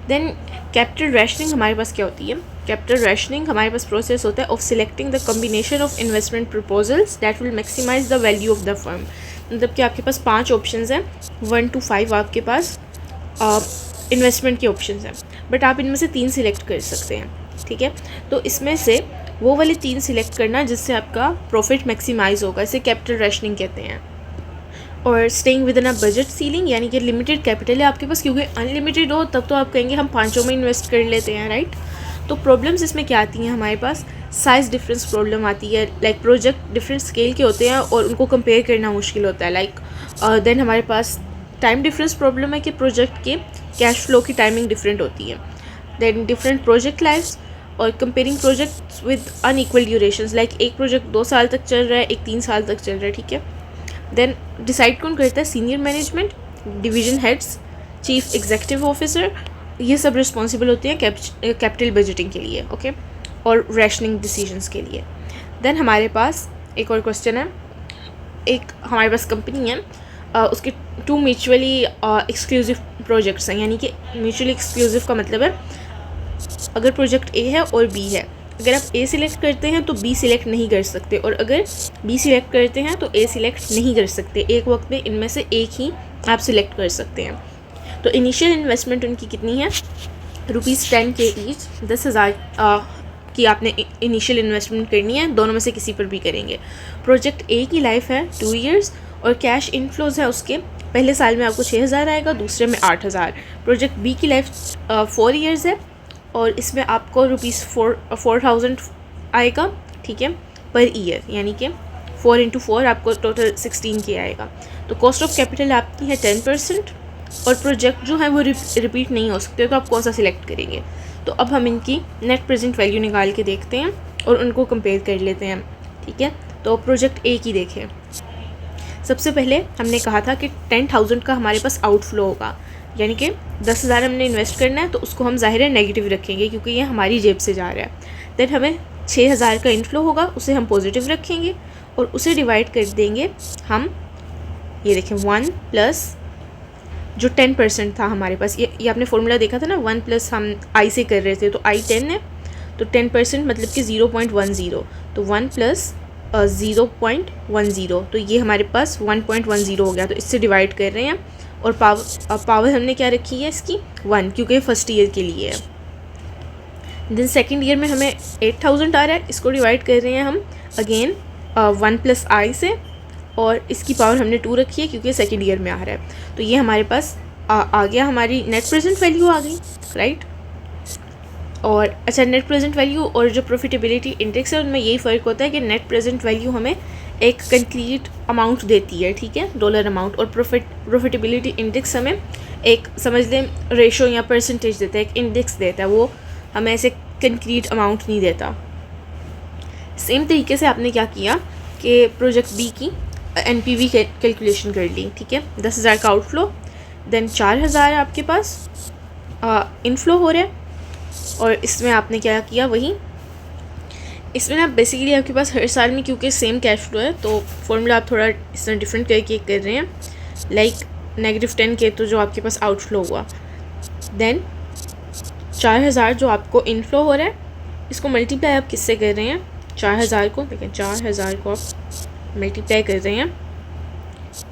देन कैपिटल रैशनिंग हमारे पास क्या होती है? कैपिटल रैशनिंग हमारे पास प्रोसेस होता है of selecting the combination of investment proposals that will maximise the value of the firm. मतलब कि आपके पास 5 ऑप्शंस हैं, 1 to 5 आपके पास इन्वेस्टमेंट के ऑप्शंस हैं, बट आप इनमें से 3 सिलेक्ट कर सकते हैं, ठीक है। तो इसमें से वो वाले 3 सिलेक्ट करना जिससे आपका प्रॉफिट मैक्सिमाइज होगा, इसे कैपिटल रैशनिंग कहते हैं। और staying with in a budget ceiling, यानी कि लिमिटेड कैपिटल है आपके पास, क्योंकि अनलिमिटेड हो तब तो आप कहेंगे हम 5 में इन्वेस्ट कर लेते हैं, राइट। तो प्रॉब्लम्स इसमें क्या आती हैं हमारे पास? साइज़ डिफरेंस प्रॉब्लम आती है, लाइक प्रोजेक्ट डिफरेंट स्केल के होते हैं और उनको कंपेयर करना मुश्किल होता है। लाइक देन हमारे पास टाइम डिफरेंस प्रॉब्लम है कि प्रोजेक्ट के कैश फ्लो की टाइमिंग डिफरेंट होती है। देन डिफरेंट प्रोजेक्ट लाइफ्स और comparing projects with unequal durations, like एक प्रोजेक्ट 2 साल तक चल रहा है, एक 3 साल तक चल रहा है, ठीक है। देन डिसाइड कौन करता है? Senior management, division heads, chief executive officer, ये सब रिस्पॉन्सिबल होते हैं कैपिटल बजटिंग के लिए, ओके, और रैशनिंग डिसीजंस के लिए। देन हमारे पास एक और क्वेश्चन है, एक हमारे पास कंपनी है, उसके 2 म्यूचुअली एक्सक्लूसिव प्रोजेक्ट्स हैं, यानी कि म्यूचुअली एक्सक्लूसिव का मतलब है अगर प्रोजेक्ट ए है और बी है, अगर आप ए सिलेक्ट करते हैं तो बी सिलेक्ट नहीं कर सकते, और अगर बी सिलेक्ट करते हैं तो ए सिलेक्ट नहीं कर सकते। एक वक्त में इनमें से एक ही आप सिलेक्ट कर सकते हैं। तो इनिशियल इन्वेस्टमेंट उनकी कितनी है? ₹10 के ईच, 10,000 की आपने इनिशियल इन्वेस्टमेंट करनी है, दोनों में से किसी पर भी करेंगे। प्रोजेक्ट ए की लाइफ है 2 ईयर्स और कैश इनफ्लोज है उसके, पहले साल में आपको 6,000 आएगा, दूसरे में 8,000। प्रोजेक्ट बी की लाइफ 4 ईयर्स है और इसमें आपको ₹4,000 आएगा, ठीक है, पर ईयर, यानी कि 4 × 4 आपको टोटल 16K आएगा। तो कॉस्ट ऑफ कैपिटल आपकी है 10% और प्रोजेक्ट जो है वो रिपीट नहीं हो सकते, तो आप कौन सा सिलेक्ट करेंगे? तो अब हम इनकी नेट प्रेजेंट वैल्यू निकाल के देखते हैं और उनको कंपेयर कर लेते हैं, ठीक है। तो प्रोजेक्ट ए की देखें, सबसे पहले हमने कहा था कि 10,000 का हमारे पास आउटफ्लो होगा, यानी कि 10,000 हमने इन्वेस्ट करना है तो उसको हम ज़ाहिर है नेगेटिव रखेंगे क्योंकि ये हमारी जेब से जा रहा है। देन हमें 6,000 का इनफ्लो होगा, उसे हम पॉजिटिव रखेंगे और उसे डिवाइड कर देंगे हम, ये देखें 1 प्लस जो 10% था हमारे पास, ये आपने फॉर्मूला देखा था ना, 1 प्लस हम आई से कर रहे थे, तो आई 10 है, तो 10% मतलब कि 0.10, तो 1 प्लस 0.10, तो ये हमारे पास 1.10 हो गया। तो इससे डिवाइड कर रहे हैं और पावर हमने क्या रखी है इसकी 1, क्योंकि फर्स्ट ईयर के लिए है। देन सेकेंड ईयर में हमें 8,000 आ रहा है, इसको डिवाइड कर रहे हैं हम अगेन 1 प्लस आई से और इसकी पावर हमने 2 रखी है क्योंकि सेकेंड ईयर में आ रहा है। तो ये हमारे पास आ गया, हमारी नेट प्रेजेंट वैल्यू आ गई, राइट। और अच्छा, नेट प्रेजेंट वैल्यू और जो प्रॉफिटेबिलिटी इंडेक्स है उनमें यही फ़र्क होता है कि नेट प्रेजेंट वैल्यू हमें एक कंक्रीट अमाउंट देती है, ठीक है, डॉलर अमाउंट, और प्रॉफिटेबिलिटी इंडेक्स हमें एक समझ लें रेशो या परसेंटेज देता है, एक इंडेक्स देता है, वो हमें ऐसे कंक्रीट अमाउंट नहीं देता। सेम तरीके से आपने क्या किया कि प्रोजेक्ट बी की NPV कैलकुलेशन कर ली, ठीक है। 10,000 का आउटफ्लो, देन 4,000 आपके पास इनफ्लो हो रहा है, और इसमें आपने क्या किया, वही इसमें ना बेसिकली आपके पास हर साल में क्योंकि सेम कैश फ्लो है तो फॉर्मूला आप थोड़ा इस तरह डिफरेंट करके कर रहे हैं। लाइक -10K तो जो आपके पास आउटफ्लो हुआ, देन 4,000 जो आपको इनफ्लो हो रहा है, इसको मल्टीप्लाई आप किससे कर रहे हैं, 4,000 को देखें, 4,000 को आप मल्टीप्लाई कर रहे हैं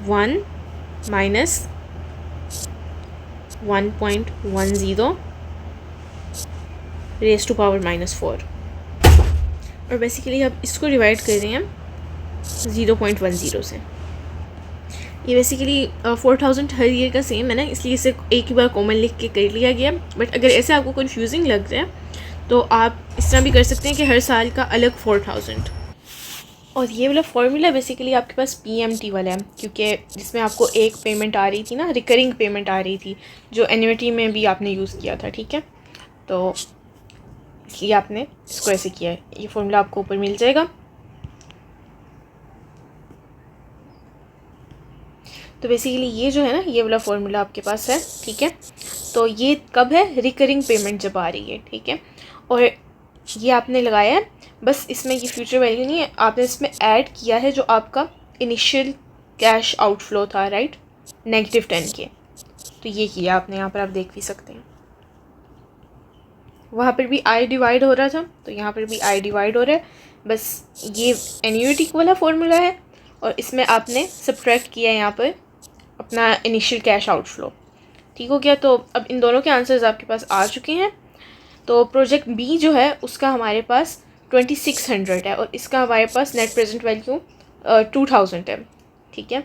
1 माइनस 1.10 रेज़ टू पावर -4, और बेसिकली आप इसको डिवाइड कर रहे हैं 0.10 से। ये बेसिकली 4,000 हर ईयर का सेम है ना, इसलिए इसे एक ही बार कॉमन लिख के कर लिया गया। बट अगर ऐसे आपको कंफ्यूजिंग लग रहा है तो आप इस तरह भी कर सकते हैं कि हर साल का अलग 4,000। और ये वाला फॉर्मूला बेसिकली आपके पास PMT वाला है, क्योंकि जिसमें आपको एक पेमेंट आ रही थी ना, रिकरिंग पेमेंट आ रही थी, जो एन्युटी में भी आपने यूज़ किया था, ठीक है। तो इसलिए आपने इसको ऐसे किया है। ये फॉर्मूला आपको ऊपर मिल जाएगा। तो बेसिकली ये जो है ना, ये वाला फॉर्मूला आपके पास है, ठीक है। तो ये कब है, रिकरिंग पेमेंट जब आ रही है, ठीक है। और ये आपने लगाया है, बस इसमें ये फ्यूचर वैल्यू नहीं है, आपने इसमें ऐड किया है जो आपका इनिशियल कैश आउटफ्लो था, राइट, -10K। तो ये किया आपने, यहाँ पर आप देख भी सकते हैं। वहाँ पर भी I डिवाइड हो रहा था, तो यहाँ पर भी I डिवाइड हो रहा है। बस ये एन्युटी वाला फॉर्मूला है, और इसमें आपने सब्ट्रैक्ट किया है यहाँ पर अपना इनिशियल कैश आउटफ्लो, ठीक हो गया। तो अब इन दोनों के आंसर्स आपके पास आ चुके हैं। तो प्रोजेक्ट बी जो है उसका हमारे पास 2600 है, और इसका हमारे पास नेट प्रेजेंट वैल्यू 2000 है, ठीक है।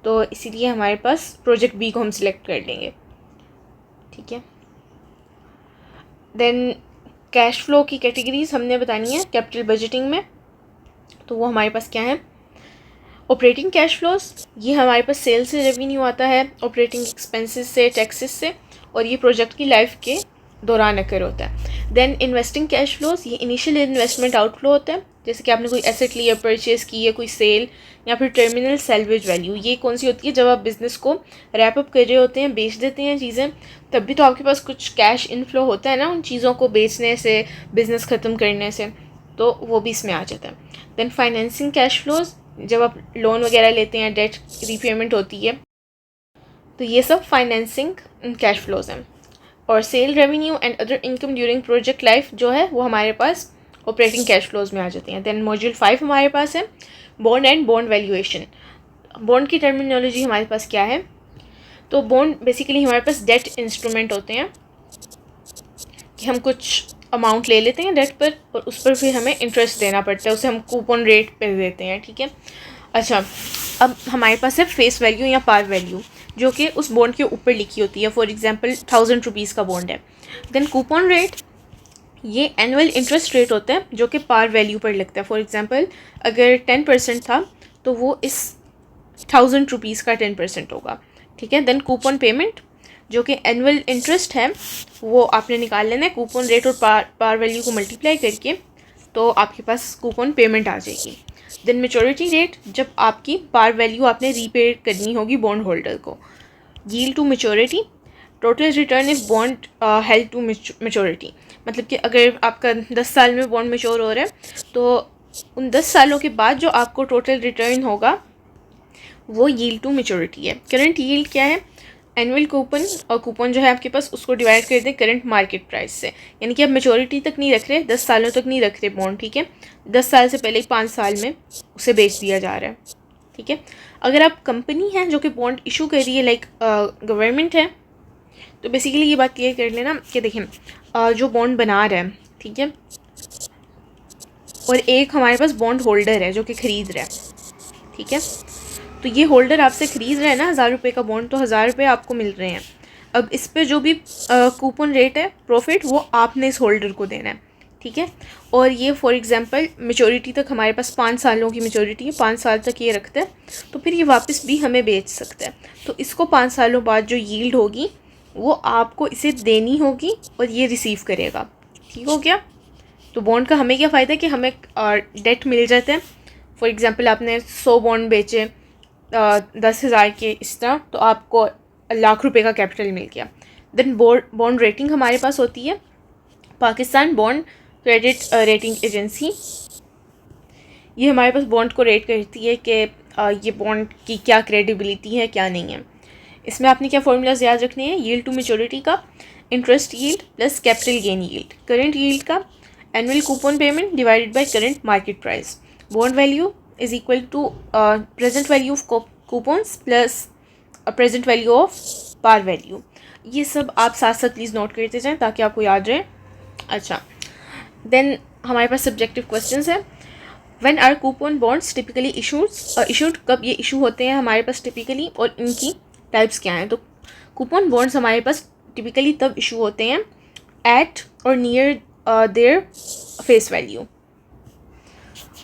तो इसीलिए हमारे पास प्रोजेक्ट बी को हम सिलेक्ट कर लेंगे, ठीक है। देन कैश फ्लो की कैटेगरीज हमने बतानी है कैपिटल बजटिंग में। तो वो हमारे पास क्या है, ऑपरेटिंग कैश फ्लोज, ये हमारे पास सेल से रेवेन्यू आता है, ऑपरेटिंग एक्सपेंसेस से, टैक्सेस से, और ये प्रोजेक्ट की लाइफ के दौरान अकर होता है। देन इन्वेस्टिंग कैश फ्लोज, ये इनिशियल इन्वेस्टमेंट आउटफ्लो होता है, जैसे कि आपने कोई एसेट लिया, परचेज़ की है, कोई सेल, या फिर टर्मिनल सेल्वेज वैल्यू। ये कौन सी होती है, जब आप बिज़नेस को रैप अप कर रहे होते हैं, बेच देते हैं चीज़ें, तब भी तो आपके पास कुछ कैश इनफ्लो होता है ना उन चीज़ों को बेचने से, बिज़नेस ख़त्म करने से, तो वो भी इसमें आ जाता है। देन फाइनेंसिंग कैश फ्लोज, जब आप लोन वगैरह लेते हैं, डेट रीपेमेंट होती है, तो ये सब फाइनेंसिंग कैश फ्लोज हैं। और sale revenue and other income during project life जो है वो हमारे पास ऑपरेटिंग कैश फ्लोज में आ जाती हैं। देन मॉड्यूल 5 हमारे पास है bond and bond valuation. Bond की टर्मिनोलॉजी हमारे पास क्या है, तो बॉन्ड बेसिकली हमारे पास डेट इंस्ट्रूमेंट होते हैं कि हम कुछ अमाउंट ले लेते हैं डेट पर, और उस पर फिर हमें इंटरेस्ट देना पड़ता है, उसे हम कूपन रेट पर देते हैं, ठीक है। अच्छा, अब हमारे पास है फेस वैल्यू या पार वैल्यू, जो कि उस बॉन्ड के ऊपर लिखी होती है। फॉर एग्जांपल 1000 रुपीज़ का बॉन्ड है। देन कूपन रेट, ये एनुअल इंटरेस्ट रेट होता है जो कि पार वैल्यू पर लगता है। फॉर एग्जांपल अगर 10% था तो वो इस 1000 रुपीज़ का 10% होगा, ठीक है। देन कूपन पेमेंट, जो कि एनुअल इंटरेस्ट है, वो आपने निकाल लेना है कूपन रेट और पार वैल्यू को मल्टीप्लाई करके, तो आपके पास कूपन पेमेंट आ जाएगी। देन मैच्योरिटी रेट, जब आपकी पार वैल्यू आपने रीपे करनी होगी बॉन्ड होल्डर को। Yield to maturity, total return if bond held to maturity, मतलब कि अगर आपका 10 साल में बॉन्ड मैच्योर हो रहा है तो उन 10 सालों के बाद जो आपको टोटल रिटर्न होगा वो यील्ड टू मैच्योरिटी है। करंट यील्ड क्या है, एनुअल कूपन, और कूपन जो है आपके पास उसको डिवाइड कर दें करंट मार्केट प्राइस से, यानी कि आप मैच्योरिटी तक नहीं रख रहे, 10 सालों तक नहीं रख रहे बॉन्ड, ठीक है। 10 साल से पहले ही 5 साल में उसे बेच दिया जा रहा है, ठीक है। अगर आप कंपनी हैं जो कि बॉन्ड इशू कर रही है, लाइक गवर्नमेंट है, तो बेसिकली ये बात क्लियर कर लेना कि देखें जो बॉन्ड बना रहा है, ठीक है, और एक हमारे पास बॉन्ड होल्डर है जो कि ख़रीद रहा है, ठीक है। तो ये होल्डर आपसे ख़रीद रहा है ना 1000 रुपये का बॉन्ड, तो 1000 रुपये आपको मिल रहे हैं। अब इस पे जो भी कूपन रेट है, प्रॉफिट, वो आपने इस होल्डर को देना है, ठीक है। और ये फॉर एग्जांपल मैच्योरिटी तक हमारे पास 5 सालों की मैच्योरिटी है, 5 साल तक ये रखता है, तो फिर ये वापस भी हमें बेच सकता है। तो इसको 5 सालों बाद जो यील्ड होगी वो आपको इसे देनी होगी और ये रिसीव करेगा, ठीक हो गया। तो बॉन्ड का हमें क्या फ़ायदा है कि हमें डेट मिल जाता है फॉर एग्ज़ाम्पल आपने 100 बॉन्ड बेचे 10,000 के इस तरह, तो आपको ₹1,00,000 का कैपिटल मिल गया। देन बॉन्ड रेटिंग हमारे पास होती है Pakistan bond credit rating agency. ये हमारे पास बॉन्ड को रेट करती है कि ये बॉन्ड की क्या क्रेडिबिलिटी है, क्या नहीं है। इसमें आपने क्या फॉर्मूलाज याद रखने हैं, यील्ड टू मैच्योरिटी का, interest yield plus capital gain yield, current yield का, annual coupon payment divided by current market price, bond value is equal to present value of coupons plus present value of par value. ये सब आप साथ साथ please note करते जाएं ताकि आपको याद रहे। अच्छा, देन हमारे पास सब्जेक्टिव क्वेश्चंस है। When are coupon bonds typically issued, कब ये इशू होते हैं हमारे पास टिपिकली, और इनकी टाइप्स क्या हैं। तो कूपन बॉन्ड्स हमारे पास टिपिकली तब इशू होते हैं एट और नियर देयर फेस वैल्यू,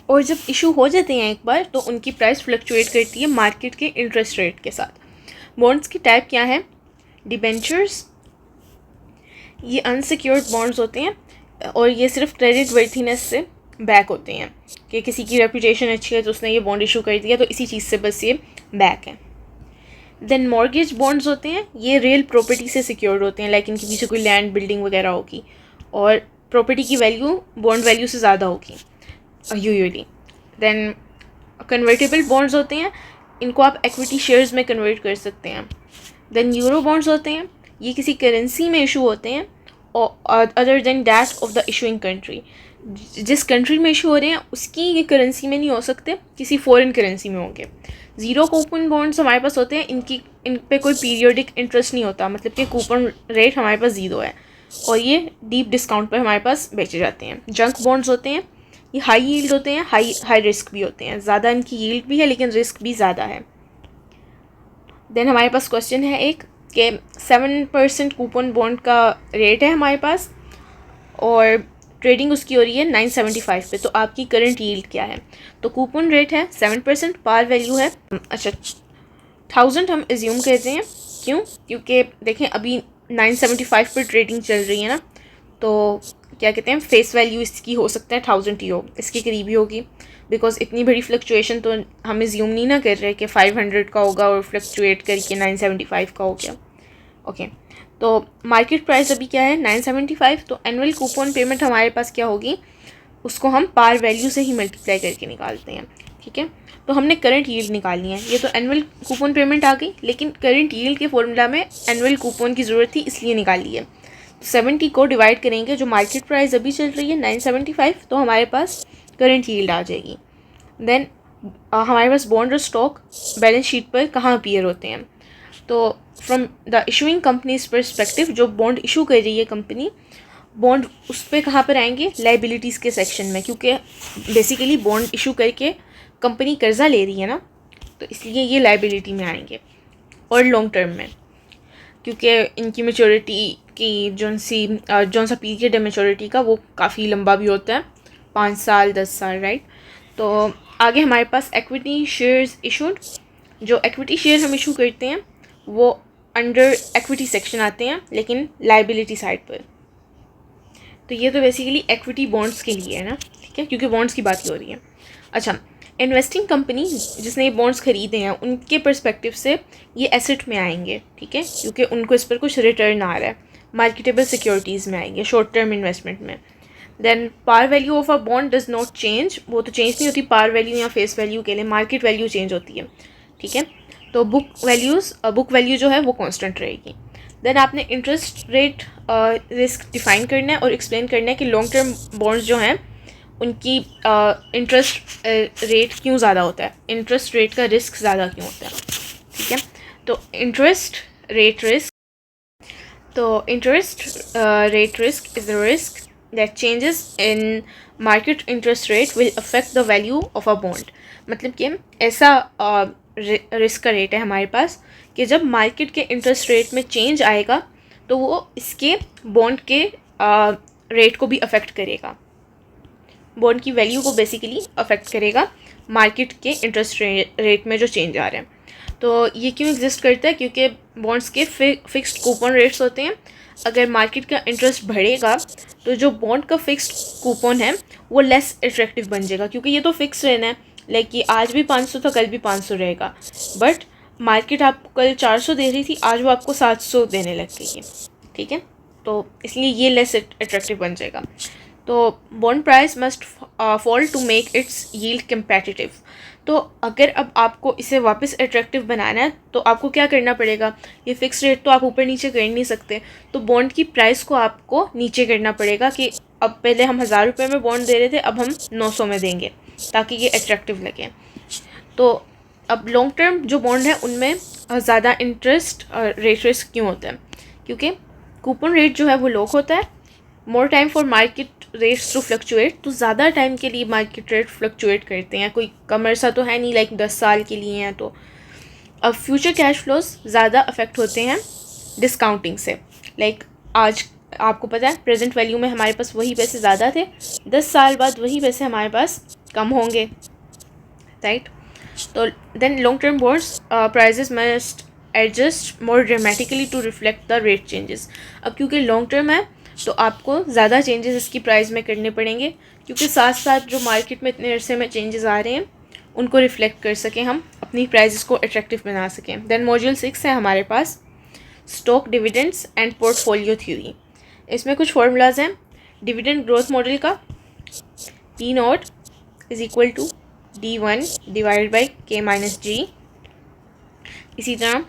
और जब इशू हो जाते हैं एक बार तो उनकी प्राइस फ्लक्चुएट करती है मार्केट के इंटरेस्ट रेट के साथ। बॉन्ड्स की टाइप क्या है, डिबेंचर्स, ये अनसिक्योर्ड बॉन्ड्स होते हैं और ये सिर्फ क्रेडिट वर्थीनेस से बैक होते हैं कि किसी की रेपुटेशन अच्छी है तो उसने ये बॉन्ड इशू कर दिया, तो इसी चीज़ से बस ये बैक है। देन मॉर्गेज बॉन्ड्स होते हैं, ये रियल प्रॉपर्टी से सिक्योर्ड होते हैं, लाइक इनके पीछे कोई लैंड बिल्डिंग वगैरह होगी और प्रॉपर्टी की वैल्यू बॉन्ड वैल्यू से ज़्यादा होगी यूजुअली। देन कन्वर्टेबल बॉन्ड्स होते हैं, इनको आप एक्विटी शेयर्स में कन्वर्ट कर सकते हैं। देन यूरो बॉन्ड्स होते हैं, ये किसी करेंसी में इशू होते हैं और other than that of the issuing country, जिस कंट्री में इशू हो रहे हैं उसकी ये करेंसी में नहीं हो सकते, किसी फॉरेन करेंसी में होंगे। ज़ीरो कूपन बॉन्ड्स हमारे पास होते हैं, इन पे कोई पीरियोडिक इंटरेस्ट नहीं होता, मतलब कि कूपन रेट हमारे पास ज़ीरो है और ये डीप डिस्काउंट पर हमारे पास बेचे जाते हैं। जंक बॉन्ड्स होते हैं, ये हाई यील्ड होते हैं, हाई रिस्क भी होते हैं, ज़्यादा इनकी यील्ड भी है लेकिन रिस्क भी ज़्यादा है। देन हमारे पास क्वेश्चन है एक कि 7% कूपन बॉन्ड का रेट है हमारे पास और ट्रेडिंग उसकी हो रही है 975 पे, तो आपकी करंट यील्ड क्या है। तो कूपन रेट है 7%, पार वैल्यू है अच्छा 1000 हम एज्यूम करते हैं, क्यों, क्योंकि देखें अभी 975 पर ट्रेडिंग चल रही है ना, तो क्या कहते हैं फेस वैल्यू इसकी हो सकता है 1000 ही हो, इसके करीब ही होगी, बिकॉज इतनी बड़ी फ्लक्चुएशन तो हम एज्यूम नहीं ना कर रहे कि 500 का होगा और फ्लक्चुएट करके 975 का हो गया। ओके, तो मार्केट प्राइस अभी क्या है 975, तो एनुअल कूपन पेमेंट हमारे पास क्या होगी, उसको हम पार वैल्यू से ही मल्टीप्लाई करके निकालते हैं। ठीक है, तो हमने करंट यील्ड निकालनी है, ये तो एनुअल कूपन पेमेंट आ गई, लेकिन करंट यील्ड के फॉर्मूला में एनुअल कूपन की ज़रूरत थी इसलिए निकाली है। 70 को डिवाइड करेंगे, जो मार्केट प्राइस अभी चल रही है 975, तो हमारे पास करंट यील्ड आ जाएगी। देन हमारे पास बॉन्ड और स्टॉक बैलेंस शीट पर कहाँ अपीयर होते हैं, तो from the issuing companies perspective, जो बॉन्ड इशू कर रही है कंपनी, बॉन्ड उस पर कहाँ पर आएंगे, लाइबिलिटीज़ के सेक्शन में, क्योंकि बेसिकली बॉन्ड इशू करके कंपनी कर्जा ले रही है ना, तो इसलिए ये लाइबिलिटी में आएंगे। और लॉन्ग टर्म में, क्योंकि इनकी मैच्योरिटी की जौन सा पीरियड है मैच्योरिटी का वो काफ़ी लंबा भी होता है, 5 साल 10 साल, राइट। तो आगे हमारे पास इक्विटी शेयर्स इशूड, जो इक्विटी शेयर हम इशू करते हैं वो अंडर इक्विटी सेक्शन आते हैं लेकिन लाइबिलिटी साइड पर। तो ये तो बेसिकली इक्विटी बॉन्ड्स के लिए है ना, ठीक है, क्योंकि बॉन्ड्स की बात ही हो रही है। अच्छा, इन्वेस्टिंग कंपनी जिसने ये बॉन्ड्स खरीदे हैं उनके पर्सपेक्टिव से ये एसेट में आएंगे, ठीक है, क्योंकि उनको इस पर कुछ रिटर्न आ रहा है, मार्केटेबल सिक्योरिटीज़ में आएंगे, शॉर्ट टर्म इन्वेस्टमेंट में। Then par value of a bond does not change, वो तो चेंज नहीं होती पार वैल्यू या फेस वैल्यू के लिए, मार्केट वैल्यू चेंज होती है, ठीक है। तो बुक वैल्यू जो है वो कांस्टेंट रहेगी। देन आपने इंटरेस्ट रेट रिस्क डिफाइन करना है और एक्सप्लेन करना है कि लॉन्ग टर्म बॉन्ड्स जो हैं उनकी इंटरेस्ट रेट क्यों ज़्यादा होता है, इंटरेस्ट रेट का रिस्क ज़्यादा क्यों होता है, ठीक है। तो interest rate risk is the risk that changes in market interest rate will affect the value of a bond. मतलब कि ऐसा रिस्क का रेट है हमारे पास कि जब मार्केट के इंटरेस्ट रेट में चेंज आएगा तो वो इसके बॉन्ड के रेट को भी अफेक्ट करेगा, बॉन्ड की वैल्यू को बेसिकली अफेक्ट करेगा मार्केट के इंटरेस्ट रेट में जो चेंज आ रहे हैं। तो ये क्यों एग्जिस्ट करता है, क्योंकि बॉन्ड्स के फिक्स्ड कूपन रेट्स होते हैं। अगर मार्केट का इंटरेस्ट बढ़ेगा तो जो बॉन्ड का फिक्स्ड कूपन है वो लेस अट्रैक्टिव बन जाएगा, क्योंकि ये तो फिक्स रहना है, लाइक कि आज भी 500 था, कल भी 500 रहेगा, बट मार्केट आपको कल 400 दे रही थी, आज वो आपको 700 देने लग गई है, ठीक है। तो इसलिए ये लेस अट्रैक्टिव बन जाएगा। तो bond price must fall to make its yield competitive. तो अगर अब आपको इसे वापस अट्रैक्टिव बनाना है तो आपको क्या करना पड़ेगा, ये फिक्स रेट तो आप ऊपर नीचे कर नहीं सकते, तो बॉन्ड की प्राइस को आपको नीचे करना पड़ेगा कि अब पहले हम 1000 रुपये में बॉन्ड दे रहे थे, अब हम 900 में देंगे ताकि ये अट्रैक्टिव लगे। तो अब लॉन्ग टर्म जो बॉन्ड है उनमें ज़्यादा इंटरेस्ट रेट रिस्क क्यों होता है, क्योंकि कूपन रेट जो है वो लोग होता है, more time for market rates to fluctuate, तो ज़्यादा टाइम के लिए मार्केट रेट फ्लक्चुएट करते हैं, कोई कम अरसा तो है नहीं, लाइक 10 साल के लिए हैं। तो अब फ्यूचर कैश फ्लोज ज़्यादा अफेक्ट होते हैं डिस्काउंटिंग से, लाइक आज आपको पता है प्रेजेंट वैल्यू में हमारे पास वही पैसे ज़्यादा थे, 10 साल बाद वही पैसे हमारे पास कम होंगे, राइट। तो then long term bonds prices must adjust more dramatically to reflect the rate changes. अब क्योंकि लॉन्ग टर्म है तो आपको ज़्यादा चेंजेस इसकी प्राइस में करने पड़ेंगे, क्योंकि साथ साथ जो मार्केट में इतने अरसे में चेंजेस आ रहे हैं उनको रिफ्लेक्ट कर सकें, हम अपनी प्राइसेस को अट्रैक्टिव बना सकें। देन मॉड्यूल 6 है हमारे पास stock dividends and portfolio theory. इसमें कुछ फार्मूलाज हैं डिविडेंड ग्रोथ मॉडल का, P naught is equal to D1 divided by K minus G। इसी तरह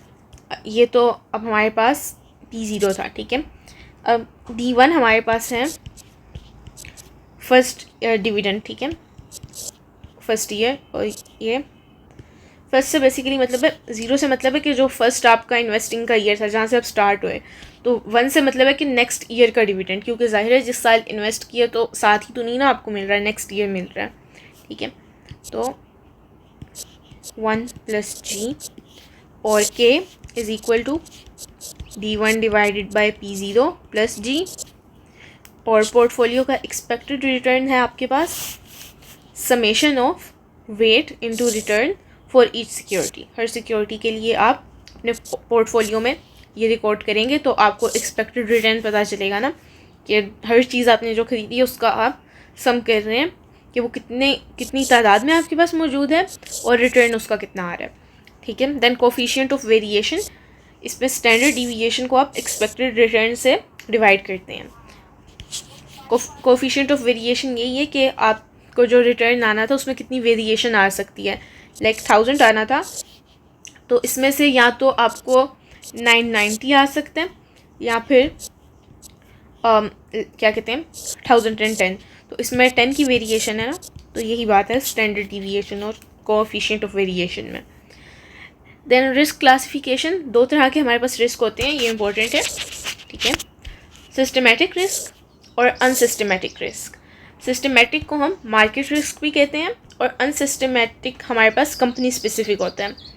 ये तो अब हमारे पास P0 था, ठीक है। अब D1 हमारे पास है फर्स्ट डिविडेंड, ठीक है, फर्स्ट ईयर, और ये फर्स्ट से बेसिकली मतलब है, 0 से मतलब है कि जो फर्स्ट आपका इन्वेस्टिंग का ईयर था जहाँ से आप स्टार्ट हुए, तो 1 से मतलब है कि नेक्स्ट ईयर का डिविडेंड, क्योंकि जाहिर है जिस साल इन्वेस्ट किया तो साथ ही तो नहीं ना आपको मिल रहा है, नेक्स्ट ईयर मिल रहा है, ठीक है। तो 1 + G और K is equal to D1 divided by P0 + G, और पोर्टफोलियो का एक्सपेक्टेड रिटर्न है आपके पास summation of weight into return for each security. हर सिक्योरिटी के लिए आप अपने पोर्टफोलियो में ये रिकॉर्ड करेंगे तो आपको एक्सपेक्टेड रिटर्न पता चलेगा ना, कि हर चीज़ आपने जो खरीदी है उसका आप सम कर रहे हैं कि वो कितनी तादाद में आपके पास मौजूद है और रिटर्न उसका कितना आ रहा है, ठीक है। देन कोफिशिएंट ऑफ वेरिएशन, इसमें स्टैंडर्ड डिविएशन को आप एक्सपेक्टेड रिटर्न से डिवाइड करते हैं। कोफिशिएंट ऑफ वेरिएशन यही है कि आपको जो रिटर्न आना था उसमें कितनी वेरिएशन आ सकती है, लाइक 1000 आना था तो इसमें से या तो आपको 990 आ सकते हैं या फिर क्या कहते हैं 1010, तो इसमें 10 की वेरिएशन है ना, तो यही बात है स्टैंडर्ड डिविएशन और कोएफिशिएंट ऑफ वेरिएशन में। देन रिस्क क्लासिफिकेशन, 2 तरह के हमारे पास रिस्क होते हैं, ये इंपॉर्टेंट है, ठीक है, सिस्टमेटिक रिस्क और अनसिस्टमेटिक रिस्क। सिस्टमेटिक को हम मार्केट रिस्क भी कहते हैं और अनसिस्टमेटिक हमारे पास कंपनी स्पेसिफिक होता है।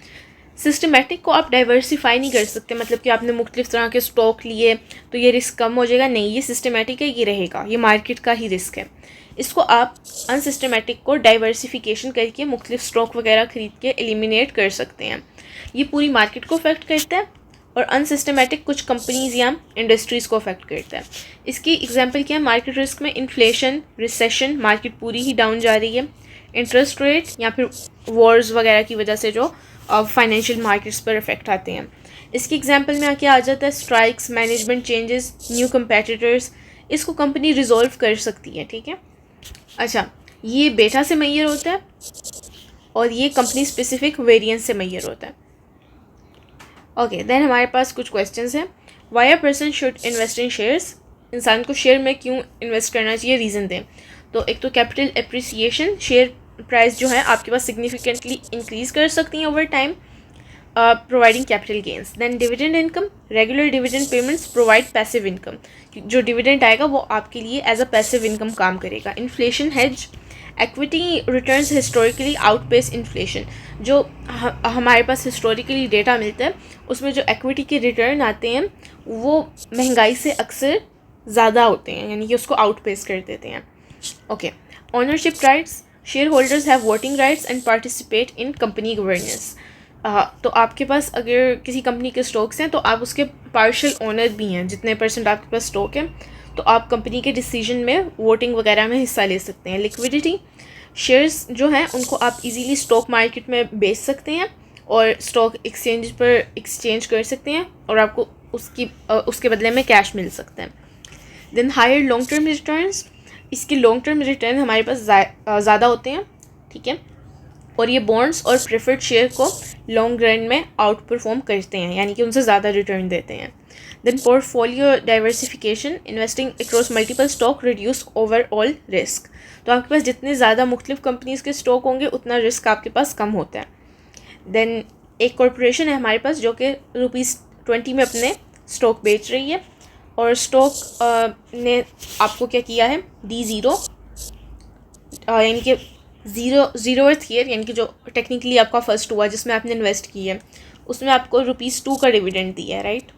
सिस्टमेटिक को आप डाइवर्सिफाई नहीं कर सकते, मतलब कि आपने मुख्तलिफ तरह के स्टॉक लिए तो ये रिस्क कम हो जाएगा, नहीं, ये सिस्टमेटिक है, ये रहेगा, ये मार्केट का ही रिस्क है। इसको आप अनसिस्टमेटिक को डाइवर्सिफिकेशन करके मुख्तलिफ स्टॉक वगैरह खरीद के एलिमिनेट कर सकते हैं, ये पूरी मार्केट को अफेक्ट करता है, और अनसिस्टमेटिक कुछ कंपनीज या इंडस्ट्रीज़ को अफेक्ट करता है। इसकी एग्जांपल क्या है मार्केट रिस्क में, इन्फ्लेशन, रिसेशन, मार्केट पूरी ही डाउन जा रही है, इंटरेस्ट रेट या फिर वॉर्स वगैरह की वजह से जो फाइनेंशियल मार्केट्स पर इफेक्ट आते हैं। इसकी एग्जांपल में आके आ जाता है strikes, management changes, new competitors, इसको कंपनी रिजॉल्व कर सकती है, ठीक है। अच्छा, ये बेटा से मैयर होता है और ये कंपनी स्पेसिफिक वेरिएंस से मैयर होता है। ओके, देन हमारे पास कुछ क्वेश्चंस हैं। Why a person should invest in shares, इंसान को शेयर में क्यों इन्वेस्ट करना चाहिए, रीज़न दें। तो एक तो कैपिटल एप्रिसिएशन, शेयर प्राइस जो है आपके पास सिग्निफिकेंटली इंक्रीज़ कर सकती हैं over time, providing capital gains. Then dividend income, regular dividend payments provide passive income, जो डिविडेंड आएगा वो आपके लिए एज अ पैसिव इनकम काम करेगा। Inflation hedge, equity returns historically outpace inflation, जो हमारे पास हिस्टोरिकली डेटा मिलता है उसमें जो एक्विटी के रिटर्न आते हैं वो महंगाई से अक्सर ज़्यादा होते हैं, यानी कि उसको आउटपेस कर देते हैं। Okay, ownership rights, share holders have voting rights and participate in company governance. तो आपके पास अगर किसी कंपनी के स्टॉक्स हैं तो आप उसके पार्शियल ओनर भी हैं, जितने % आपके पास स्टॉक है तो आप कंपनी के डिसीजन में वोटिंग वगैरह में हिस्सा ले सकते हैं। लिक्विडिटी, शेयर्स जो हैं उनको आप इजीली स्टॉक मार्केट में बेच सकते हैं और स्टॉक एक्सचेंज पर एक्सचेंज कर सकते हैं और आपको उसके बदले में कैश मिल सकता है। Then higher long term returns, इसके लॉन्ग टर्म रिटर्न हमारे पास ज़्यादा होते हैं, ठीक है, और ये बॉन्ड्स और प्रेफर्ड शेयर को लॉन्ग रन में आउट परफॉर्म करते हैं, यानी कि उनसे ज़्यादा रिटर्न देते हैं। Then portfolio diversification, investing across multiple stock reduce overall risk, तो आपके पास जितने ज़्यादा मुख्तलिफ कंपनीज़ के स्टॉक होंगे उतना रिस्क आपके पास कम होता है। देन एक कॉरपोरेशन है हमारे पास जो कि ₹20 में अपने स्टॉक बेच रही है और स्टॉक ने आपको क्या किया है, D0 यानी कि ज़ीरोथ ईयर, यानी कि जो टेक्निकली आपका फर्स्ट हुआ जिसमें आपने इन्वेस्ट की है, उसमें आपको ₹2 का डिविडेंड दिया है, राइट।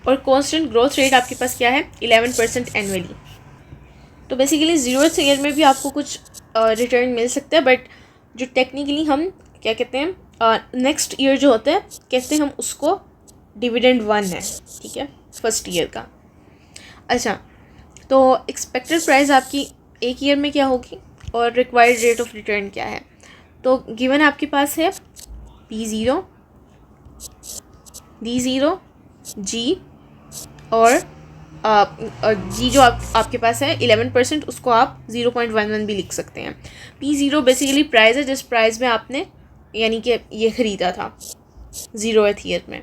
और कांस्टेंट ग्रोथ रेट आपके पास क्या है, 11% एनुअली। तो बेसिकली ज़ीरोथ ईयर में भी आपको कुछ रिटर्न मिल सकता है, बट जो टेक्निकली हम क्या कहते हैं, नेक्स्ट ईयर जो होता है कहते हैं हम उसको डिविडेंड 1 है, ठीक है, फर्स्ट ईयर का। अच्छा, तो एक्सपेक्टेड प्राइस आपकी एक ईयर में क्या होगी और रिक्वायर्ड रेट ऑफ रिटर्न क्या है। तो गिवन आपके पास है P0, D0, G और G जो आपके पास है 11%, उसको आप 0.11 भी लिख सकते हैं। P0 बेसिकली प्राइस है जिस प्राइस में आपने यानी कि ये ख़रीदा था ज़ीरोथ ईयर में।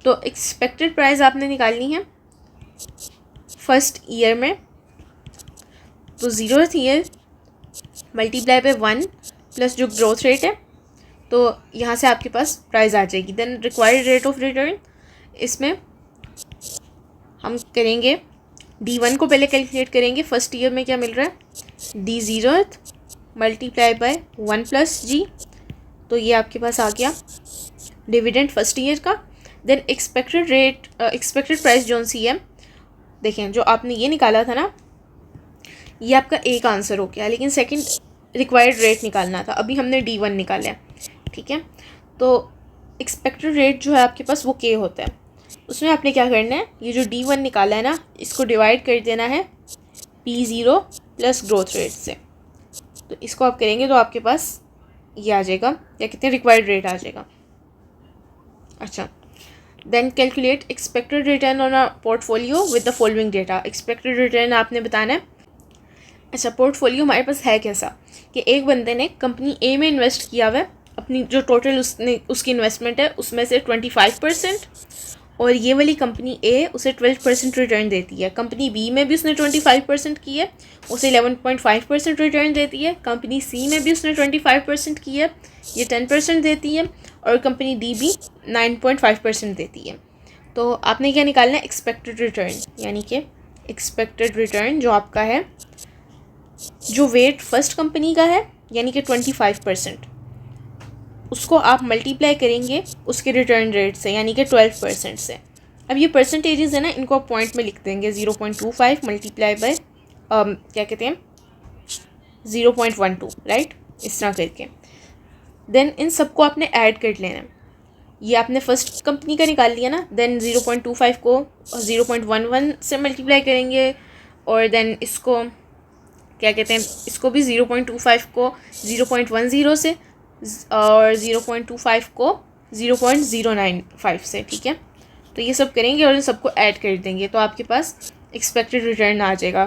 तो एक्सपेक्टेड प्राइस आपने निकालनी है फर्स्ट ईयर में, तो zeroth year multiply by 1 plus जो ग्रोथ रेट है, तो यहाँ से आपके पास प्राइस आ जाएगी। Then required rate of return, इसमें हम करेंगे D1 को पहले कैलकुलेट करेंगे, फर्स्ट ईयर में क्या मिल रहा है, D0 multiply by 1 plus G, तो ये आपके पास आ गया डिविडेंड फर्स्ट ईयर का। देन एक्सपेक्टेड प्राइस जोन सी है, देखें जो आपने ये निकाला था ना, ये आपका एक आंसर हो गया, लेकिन सेकंड रिक्वायर्ड रेट निकालना था, अभी हमने D1 निकाला है, ठीक है। तो एक्सपेक्टेड रेट जो है आपके पास वो K होता है, उसमें आपने क्या करना है, ये जो D1 निकाला है ना, इसको डिवाइड कर देना है P0 प्लस ग्रोथ रेट से, तो इसको आप करेंगे तो आपके पास ये आ जाएगा, क्या कहते हैं, रिक्वायर्ड रेट आ जाएगा। अच्छा, then calculate expected return on a portfolio with the following data, expected return आपने बताना है। अच्छा, पोर्टफोलियो हमारे पास है कैसा कि एक बंदे ने कंपनी ए में इन्वेस्ट किया हुआ है, अपनी जो टोटल उसकी इन्वेस्टमेंट है उसमें से 25%, और ये वाली कंपनी ए उसे 12% रिटर्न देती है। कंपनी बी में भी उसने 25% की है, उसे 11.5% रिटर्न देती है। कंपनी सी में भी उसने 25% की है, ये 10% देती है, और कंपनी डी भी 9.5% देती है। तो आपने क्या निकालना है, एक्सपेक्टेड रिटर्न, यानी कि एक्सपेक्टेड रिटर्न जो आपका है, जो वेट फर्स्ट कंपनी का है यानी कि 25%, उसको आप मल्टीप्लाई करेंगे उसके रिटर्न रेट से यानी कि 12% से। अब ये परसेंटेजेस है ना, इनको आप पॉइंट में लिख देंगे, 0.25 मल्टीप्लाई बाय क्या कहते हैं 0.12, राइट, इस तरह करके। देन इन सबको आपने ऐड कर लेना है, ये आपने फर्स्ट कंपनी का निकाल लिया ना, देन 0.25 को 0.11 से मल्टीप्लाई करेंगे, और देन इसको क्या कहते हैं, इसको भी 0.25 को 0.10 से, और 0.25 को 0.095 से, ठीक है। तो ये सब करेंगे और इन सबको ऐड कर देंगे, तो आपके पास एक्सपेक्टेड रिटर्न आ जाएगा।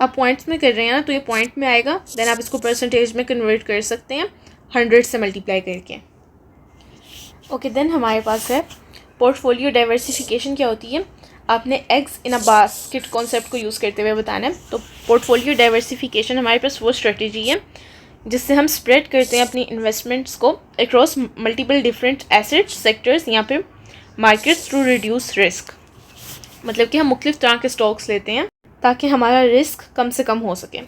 आप पॉइंट्स में कर रहे हैं ना, तो ये पॉइंट में आएगा, देन आप इसको परसेंटेज में कन्वर्ट कर सकते हैं 100 से मल्टीप्लाई करके। ओके, देन हमारे पास है पोर्टफोलियो डाइवर्सिफिकेशन। क्या होती है, आपने eggs in a basket concept को यूज़ करते हुए बताना है। तो पोर्टफोलियो डाइवर्सिफिकेशन हमारे पास वो स्ट्रेटजी है जिससे हम स्प्रेड करते हैं अपनी इन्वेस्टमेंट्स को across multiple different assets sectors यहाँ पे मार्केट्स टू रिड्यूस रिस्क। मतलब कि हम मुख्तलिफ तरह के स्टॉक्स लेते हैं ताकि हमारा रिस्क कम से कम हो सके,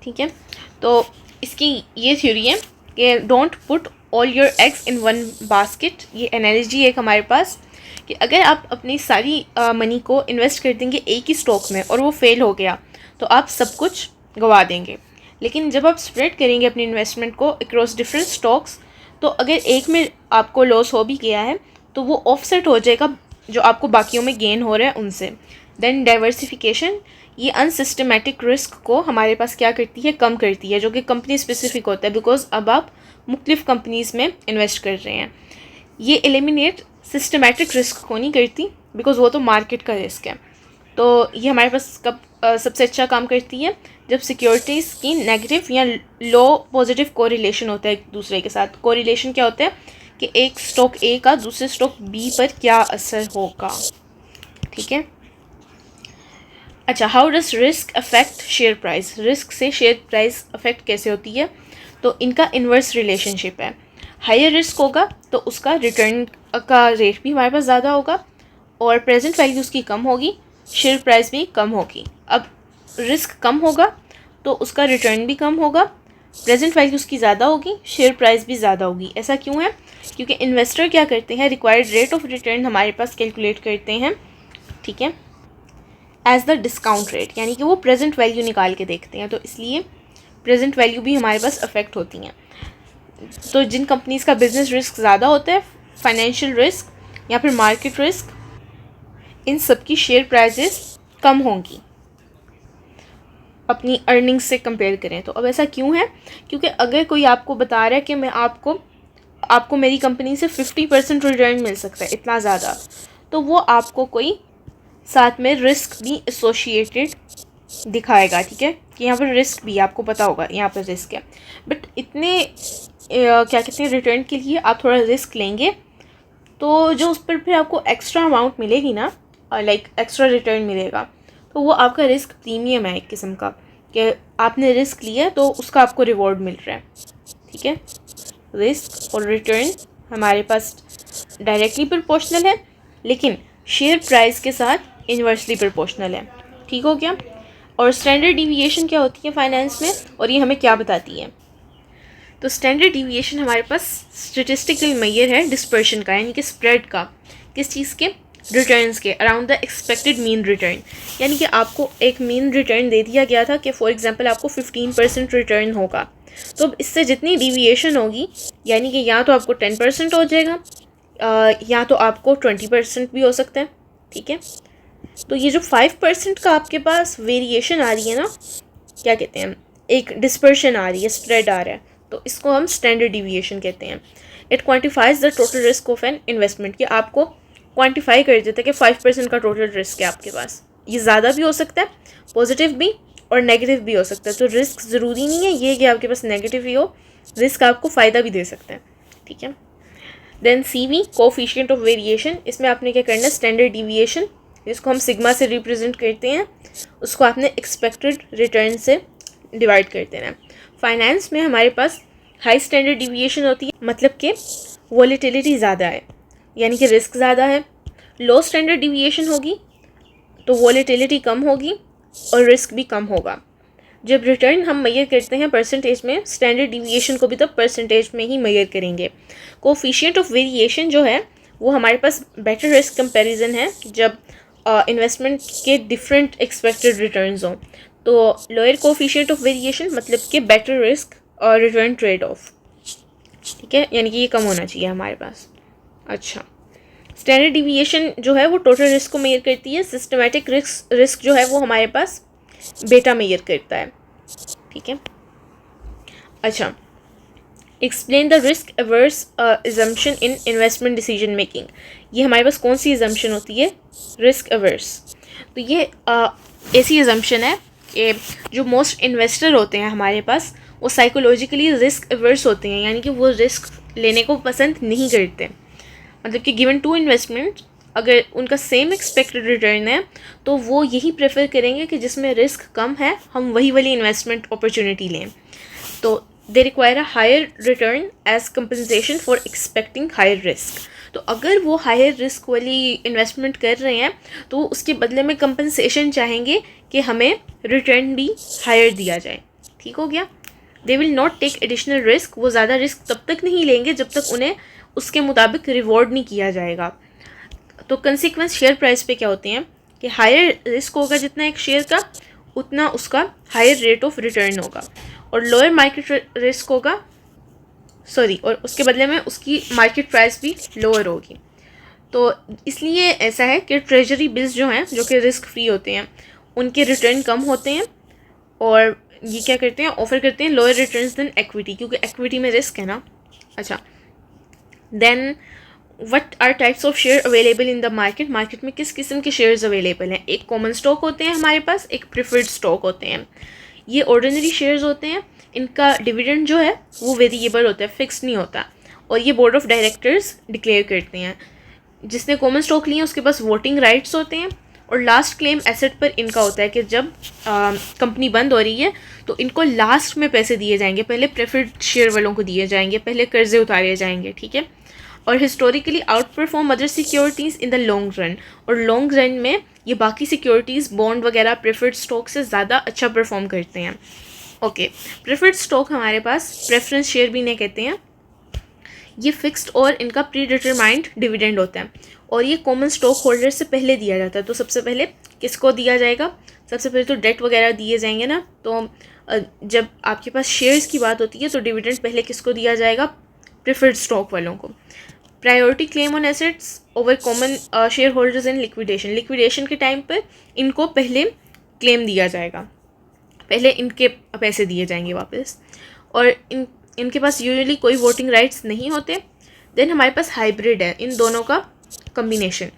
ठीक है। तो इसकी ये थ्योरी है कि don't put all your eggs in one basket. ये एनालॉजी है हमारे पास कि अगर आप अपनी सारी मनी को इन्वेस्ट कर देंगे एक ही स्टॉक में और वो फेल हो गया तो आप सब कुछ गंवा देंगे। लेकिन जब आप स्प्रेड करेंगे अपनी इन्वेस्टमेंट को अक्रॉस डिफरेंट स्टॉक्स, तो अगर एक में आपको लॉस हो भी गया है तो वो ऑफसेट हो जाएगा जो आपको बाकियों में गेन हो रहा है उनसे। देन डाइवर्सिफिकेशन, ये अनसिस्टमेटिक रिस्क को हमारे पास क्या करती है, कम करती है, जो कि कंपनी स्पेसिफिक होता है, बिकॉज अब आप मुख्तलिफ कंपनीज़ में इन्वेस्ट कर रहे हैं। ये एलिमिनेट सिस्टमेटिक रिस्क को नहीं करती, बिकॉज वो तो मार्केट का रिस्क है। तो ये हमारे पास कब सबसे अच्छा काम करती है, जब सिक्योरिटीज़ की नेगेटिव या लो पॉजिटिव कोरिलेशन होता है एक दूसरे के साथ। कोरिलेशन क्या होता है कि एक स्टॉक ए का दूसरे स्टॉक बी पर क्या असर होगा, ठीक है। अच्छा, how does risk affect share price? Risk से शेयर प्राइस अफेक्ट कैसे होती है? तो इनका इन्वर्स रिलेशनशिप है। हायर रिस्क होगा तो उसका रिटर्न का रेट भी हमारे पास ज़्यादा होगा और प्रेजेंट वैल्यू उसकी कम होगी, शेयर प्राइस भी कम होगी। अब रिस्क कम होगा तो उसका रिटर्न भी कम होगा, प्रेजेंट वैल्यू उसकी ज़्यादा होगी, शेयर प्राइस भी ज़्यादा होगी। ऐसा क्यों है? क्योंकि इन्वेस्टर क्या करते हैं, रिक्वायर्ड रेट ऑफ रिटर्न हमारे पास कैलकुलेट करते हैं, ठीक है, एज द डिस्काउंट रेट, यानी कि वो प्रेजेंट वैल्यू निकाल के देखते हैं। तो इसलिए प्रेजेंट वैल्यू भी हमारे पास अफेक्ट होती हैं। तो जिन कंपनीज़ का बिजनेस रिस्क ज़्यादा होता है, फाइनेंशियल रिस्क या फिर मार्केट रिस्क, इन सब की शेयर प्राइजेस कम होंगी अपनी अर्निंग्स से कंपेयर करें तो। अब ऐसा क्यों है? क्योंकि अगर कोई आपको बता रहा है कि मैं आपको मेरी कंपनी से 50% रिटर्न मिल सकता है, इतना ज़्यादा, तो वो आपको कोई साथ में रिस्क भी एसोशिएटेड दिखाएगा, ठीक है, कि यहाँ पर रिस्क भी, आपको पता होगा यहाँ पर रिस्क है, बट इतने क्या कहते हैं रिटर्न के लिए आप थोड़ा रिस्क लेंगे तो जो उस पर फिर आपको एक्स्ट्रा अमाउंट मिलेगी ना, लाइक एक्स्ट्रा रिटर्न मिलेगा, तो वो आपका रिस्क प्रीमियम है एक किस्म का, कि आपने रिस्क लिया तो उसका आपको रिवॉर्ड मिल रहा है, ठीक है। रिस्क और रिटर्न हमारे पास डायरेक्टली प्रोपोर्शनल है, लेकिन शेयर प्राइस के साथ इन्वर्सली प्रोपोर्शनल है, ठीक हो गया। और स्टैंडर्ड डिविएशन क्या होती है फाइनेंस में, और ये हमें क्या बताती है? तो स्टैंडर्ड डिविएशन हमारे पास स्टेटिस्टिकल मेजर है डिस्पर्शन का, यानी कि स्प्रेड का, किस चीज़ के, रिटर्न्स के, around the expected mean return. यानी कि आपको एक मीन रिटर्न दे दिया गया था कि फॉर एग्जांपल आपको 15% रिटर्न होगा, तो अब इससे जितनी डिविएशन होगी, यानी कि या तो आपको 10% हो जाएगा या तो आपको 20% भी हो सकता है, ठीक है। तो ये जो 5% का आपके पास वेरिएशन आ रही है ना, क्या कहते हैं, एक डिस्पर्शन आ रही है, स्प्रेड आ रहा है, तो इसको हम स्टैंडर्ड डिविएशन कहते हैं। It quantifies the total risk of an investment, कि आपको क्वांटिफाई कर देता है कि 5% का टोटल रिस्क है आपके पास। ये ज़्यादा भी हो सकता है, पॉजिटिव भी और नेगेटिव भी हो सकता है। तो रिस्क ज़रूरी नहीं है ये कि आपके पास नेगेटिव ही हो, रिस्क आपको फ़ायदा भी दे सकता है, ठीक है। Then CV coefficient of variation, इसमें आपने क्या करना है, स्टैंडर्ड डिविएशन जिसको हम सिग्मा से रिप्रेजेंट करते हैं, उसको आपने एक्सपेक्टेड रिटर्न से डिवाइड कर देना है। फाइनेंस में हमारे पास हाई स्टैंडर्ड डिविएशन होती है, मतलब कि वॉलेटिलिटी ज़्यादा है, यानी कि रिस्क ज़्यादा है। लो स्टैंडर्ड डिविएशन होगी तो वॉलेटिलिटी कम होगी और रिस्क भी कम होगा। जब रिटर्न हम मेजर करते हैं परसेंटेज में, स्टैंडर्ड डिविएशन को भी तो परसेंटेज में ही मेजर करेंगे। कोफिशिएंट ऑफ वेरिएशन जो है वो हमारे पास बेटर रिस्क कंपैरिजन है, जब इन्वेस्टमेंट के डिफरेंट एक्सपेक्टेड रिटर्न्स हों। तो लोअर कोफिशिएंट ऑफ वेरिएशन मतलब कि बेटर रिस्क और रिटर्न ट्रेड ऑफ, ठीक है, यानी कि ये कम होना चाहिए हमारे पास। अच्छा, स्टैंडर्ड डिविएशन जो है वो टोटल रिस्क को मेजर करती है, सिस्टमेटिक रिस्क जो है वो हमारे पास बेटा मेजर करता है, ठीक है। अच्छा, explain the risk averse assumption in investment decision making. ये हमारे पास कौन सी अजम्पशन होती है, रिस्क अवर्स। तो ये ऐसी अजम्पशन है कि जो मोस्ट इन्वेस्टर होते हैं हमारे पास, वो साइकोलॉजिकली रिस्क अवर्स होते हैं, यानी कि वो रिस्क लेने को पसंद नहीं करते। मतलब कि गिवन टू इन्वेस्टमेंट, अगर उनका सेम एक्सपेक्टेड रिटर्न है तो वो यही प्रेफर करेंगे कि जिसमें रिस्क कम है हम वही वाली इन्वेस्टमेंट अपॉर्चुनिटी लें। तो they require a higher return as compensation for expecting higher risk. तो अगर वो हायर रिस्क वाली इन्वेस्टमेंट कर रहे हैं तो उसके बदले में कंपनसेशन चाहेंगे कि हमें रिटर्न भी हायर दिया जाए, ठीक हो गया। They will not take additional risk, वो ज़्यादा रिस्क तब तक नहीं लेंगे जब तक उन्हें उसके मुताबिक रिवॉर्ड नहीं किया जाएगा। तो कंसिक्वेंस शेयर प्राइस पे क्या होते हैं कि हायर रिस्क होगा जितना एक शेयर का, उतना उसका हायर रेट ऑफ रिटर्न होगा, और लोअर मार्केट रिस्क होगा और उसके बदले में उसकी मार्केट प्राइस भी लोअर होगी। तो इसलिए ऐसा है कि ट्रेजरी बिल्स जो हैं, जो कि रिस्क फ्री होते हैं, उनके रिटर्न कम होते हैं और ये क्या करते हैं, ऑफर करते हैं लोअर रिटर्न्स देन इक्विटी, क्योंकि इक्विटी में रिस्क है ना। अच्छा, then what are types of share available in the market, market में किस किस्म के शेयर्स अवेलेबल हैं। एक कॉमन स्टॉक होते हैं हमारे पास, एक प्रेफर्ड स्टॉक होते हैं। ये ऑर्डिनरी शेयर्स होते हैं, इनका डिविडेंड जो है वो वेरिएबल होता है, फिक्स नहीं होता, और ये बोर्ड ऑफ डायरेक्टर्स डिक्लेयर करते हैं। जिसने कॉमन स्टॉक लिए उसके पास वोटिंग राइट्स होते हैं, और लास्ट क्लेम एसेट पर इनका होता है कि जब कंपनी बंद हो रही है तो इनको लास्ट में पैसे दिए जाएंगे, पहले प्रेफर्ड शेयर वालों को दिए जाएंगे, पहले कर्जे उतारे जाएंगे, ठीक है। और historically out perform other securities in the long run, और लॉन्ग रन में ये बाकी सिक्योरिटीज़ बॉन्ड वगैरह प्रेफर्ड स्टॉक से ज़्यादा अच्छा परफॉर्म करते हैं। ओके, प्रेफर्ड स्टॉक हमारे पास प्रेफरेंस शेयर भी इन्हें कहते हैं। ये फिक्स्ड और इनका प्री डिटरमाइंड डिविडेंड होता है, और ये कॉमन स्टॉक होल्डर से पहले दिया जाता है। तो सबसे पहले किसको दिया जाएगा, सबसे पहले तो डेट वगैरह दिए जाएंगे ना, तो जब आपके पास शेयर्स की बात होती है तो डिविडेंड पहले किसको दिया जाएगा, प्रेफर्ड स्टॉक वालों को। Priority claim on assets over common share holders in liquidation, liquidation के टाइम पर इनको पहले क्लेम दिया जाएगा, पहले इनके पैसे दिए जाएंगे वापस, और इनके पास यूजुअली कोई वोटिंग राइट्स नहीं होते। देन हमारे पास हाइब्रिड है, इन दोनों का कम्बिनेशन,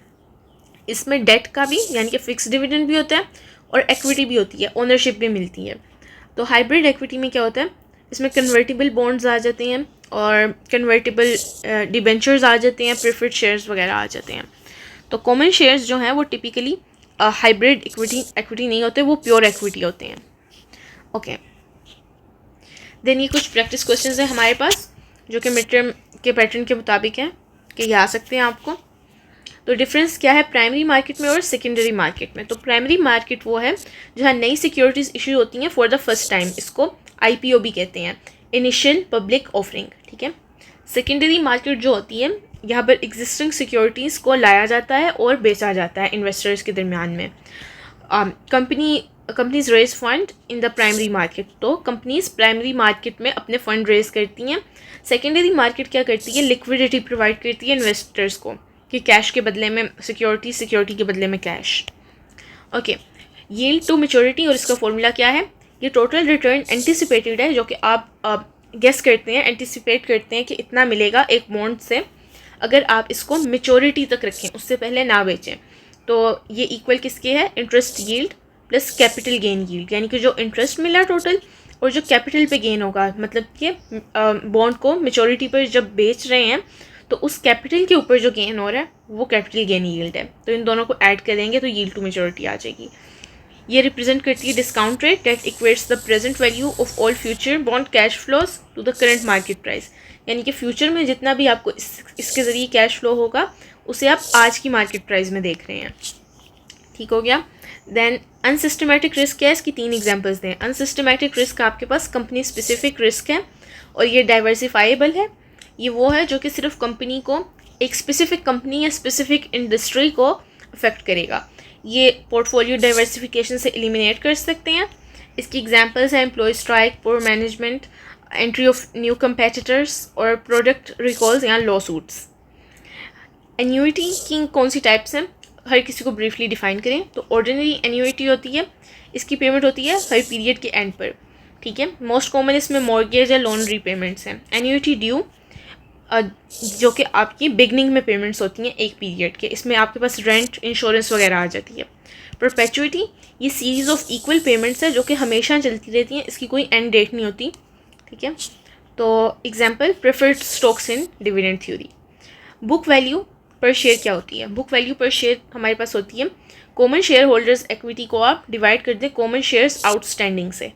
इसमें डेट का भी यानी कि फिक्स डिविडेंड भी होता है और इक्विटी भी होती है, ओनरशिप भी मिलती है। तो हाइब्रिड इक्विटी में क्या होता है, इसमें कन्वर्टिबल बॉन्ड्स आ जाते हैं और कन्वर्टिबल डिबेंचर्स आ जाते हैं, प्रेफर्ड शेयर्स वगैरह आ जाते हैं। तो कॉमन शेयर्स जो हैं वो टिपिकली हाइब्रिड इक्विटी नहीं होते, वो प्योर इक्विटी होते हैं। ओके, देन ये कुछ प्रैक्टिस क्वेश्चंस हैं हमारे पास जो कि मिड टर्म के पैटर्न के मुताबिक हैं कि ये आ सकते हैं आपको। तो डिफरेंस क्या है प्राइमरी मार्केट में और सेकेंडरी मार्केट में। तो प्राइमरी मार्केट वो है जहाँ नई सिक्योरिटीज़ इशू होती हैं फॉर द फर्स्ट टाइम, इसको IPO भी कहते हैं, इनिशियल पब्लिक ऑफरिंग, ठीक है। सेकेंडरी मार्केट जो होती है यहाँ पर एग्जिस्टिंग सिक्योरिटीज़ को लाया जाता है और बेचा जाता है इन्वेस्टर्स के दरमियान में। Companies raise fund in the primary market, तो कंपनीज प्राइमरी मार्केट में अपने फंड रेज करती हैं। सेकेंडरी मार्केट क्या करती है, लिक्विडिटी प्रोवाइड करती है इन्वेस्टर्स को कि कैश के बदले में सिक्योरिटी के बदले में cash. Okay, yield to maturity, और इसका फॉर्मूला क्या है, ये टोटल रिटर्न एंटिसिपेटेड है, जो कि आप गेस करते हैं, एंटिसिपेट करते हैं कि इतना मिलेगा एक बॉन्ड से अगर आप इसको मैच्योरिटी तक रखें, उससे पहले ना बेचें। तो ये इक्वल किसके है, interest yield plus capital gain yield, यानी कि जो इंटरेस्ट मिला टोटल और जो कैपिटल पे गेन होगा, मतलब कि बॉन्ड को मैच्योरिटी पर जब बेच रहे हैं तो उस कैपिटल के ऊपर जो गेन हो रहा है वो कैपिटल गेन यील्ड है। तो इन दोनों को ऐड करेंगे तो यील्ड टू मैच्योरिटी आ जाएगी। ये रिप्रेजेंट करती है discount rate that equates the present value of all future bond cash flows to the current market price, यानी कि फ्यूचर में जितना भी आपको इसके ज़रिए कैश फ्लो होगा उसे आप आज की मार्केट प्राइस में देख रहे हैं। ठीक हो गया। देन अनसिस्टमेटिक रिस्क है, इसकी 3 एग्जांपल्स दें। अनसिस्टमेटिक रिस्क आपके पास कंपनी स्पेसिफिक रिस्क है और ये डाइवर्सिफाइबल है। ये वो है जो कि सिर्फ कंपनी को, एक स्पेसिफिक कंपनी या स्पेसिफिक इंडस्ट्री को अफेक्ट करेगा। ये पोर्टफोलियो डाइवर्सिफिकेशन से एलिमिनेट कर सकते हैं। इसकी एग्जांपल्स हैं employ strike, poor management, entry of new competitors और प्रोडक्ट रिकॉल्स या लॉ सूट्स। एन्यूइटी की कौन सी टाइप्स हैं, हर किसी को ब्रीफली डिफाइन करें। तो ऑर्डिनरी एन्यूइटी होती है, इसकी पेमेंट होती है हर पीरियड के एंड पर, ठीक है। मोस्ट कॉमन इसमें मॉर्गेज या लोन रीपेमेंट्स हैं। एन्यूइटी ड्यू जो कि आपकी बिगनिंग में पेमेंट्स होती हैं एक पीरियड के, इसमें आपके पास रेंट, इंश्योरेंस वगैरह आ जाती है। परपेचुइटी, ये सीरीज़ ऑफ इक्वल पेमेंट्स है जो कि हमेशा चलती रहती हैं, इसकी कोई एंड डेट नहीं होती, ठीक है। तो एग्जांपल प्रेफर्ड स्टॉक्स इन डिविडेंड थ्योरी। बुक वैल्यू पर शेयर क्या होती है, बुक वैल्यू पर शेयर हमारे पास होती है कॉमन शेयर होल्डर्स इक्विटी को आप डिवाइड कर दें कॉमन शेयर्स आउटस्टैंडिंग से,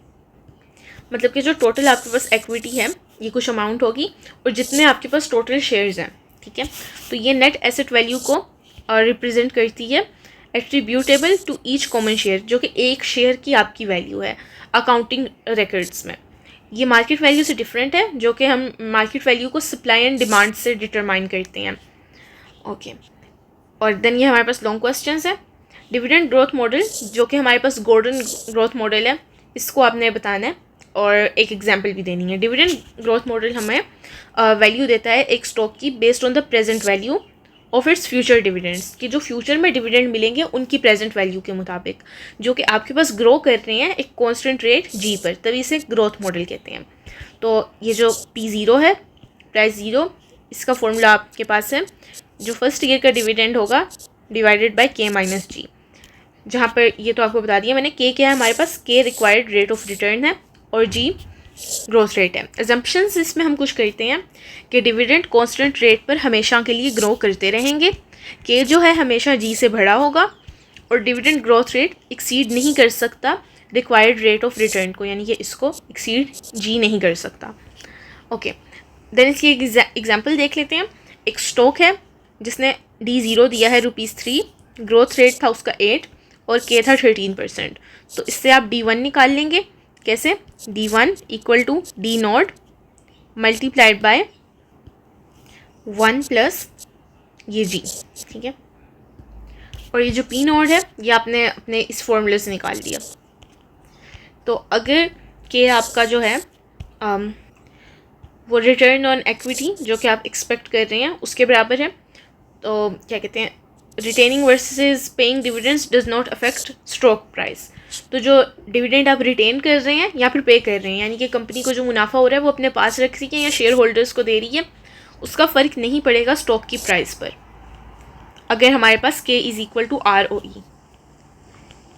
मतलब कि जो टोटल आपके पास इक्विटी है ये कुछ अमाउंट होगी और जितने आपके पास टोटल शेयर्स हैं, ठीक है। तो ये नेट एसेट वैल्यू को रिप्रेजेंट करती है attributable to each common share, जो कि एक शेयर की आपकी वैल्यू है अकाउंटिंग रिकॉर्ड्स में। ये मार्केट वैल्यू से डिफरेंट है, जो कि हम मार्केट वैल्यू को सप्लाई एंड डिमांड से डिटरमाइन करते हैं। ओके, और देन ये हमारे पास लॉन्ग क्वेश्चंस है। डिविडेंड ग्रोथ मॉडल, जो कि हमारे पास गोल्डन ग्रोथ मॉडल है, इसको आपने बताना है और एक एग्जांपल भी देनी है। डिविडेंड ग्रोथ मॉडल हमें वैल्यू देता है एक स्टॉक की based on the present value of its future dividends, कि जो फ्यूचर में डिविडेंड मिलेंगे उनकी प्रेजेंट वैल्यू के मुताबिक, जो कि आपके पास ग्रो कर रहे हैं एक कांस्टेंट रेट जी पर, तभी इसे ग्रोथ मॉडल कहते हैं। तो ये जो P0 है, प्राइस 0, इसका फॉर्मूला आपके पास है, जो फर्स्ट ईयर का डिविडेंड होगा डिवाइडेड बाय K माइनस जी, जहाँ पर ये तो आपको बता दिया मैंने, K क्या है हमारे पास, K required rate of return है और G ग्रोथ रेट है। एजम्पशंस इसमें हम कुछ करते हैं कि डिविडेंड कांस्टेंट रेट पर हमेशा के लिए ग्रो करते रहेंगे, K जो है हमेशा G से बड़ा होगा और डिविडेंड ग्रोथ रेट एक्सीड नहीं कर सकता रिक्वायर्ड रेट ऑफ रिटर्न को, यानी कि इसको एक्सीड G नहीं कर सकता। ओके, देन इसकी एग्जांपल देख लेते हैं। एक स्टॉक है जिसने D0 दिया है ₹3, ग्रोथ रेट था उसका 8 और K था 13%। तो इससे आप D1 निकाल लेंगे। कैसे? D1 equal to D0 multiplied by 1 plus ये G, ठीक है। और ये जो P0 है ये आपने अपने इस फॉर्मूले से निकाल लिया। तो अगर K आपका जो है वो रिटर्न ऑन एक्विटी जो कि आप एक्सपेक्ट कर रहे हैं उसके बराबर है, तो क्या कहते हैं, retaining versus paying dividends does not affect stock price. तो जो डिविडेंड आप रिटेन कर रहे हैं या फिर पे कर रहे हैं, यानी कि कंपनी को जो मुनाफा हो रहा है वो अपने पास रख रही है या शेयर होल्डर्स को दे रही है, उसका फ़र्क नहीं पड़ेगा स्टॉक की प्राइस पर, अगर हमारे पास K is equal to ROE।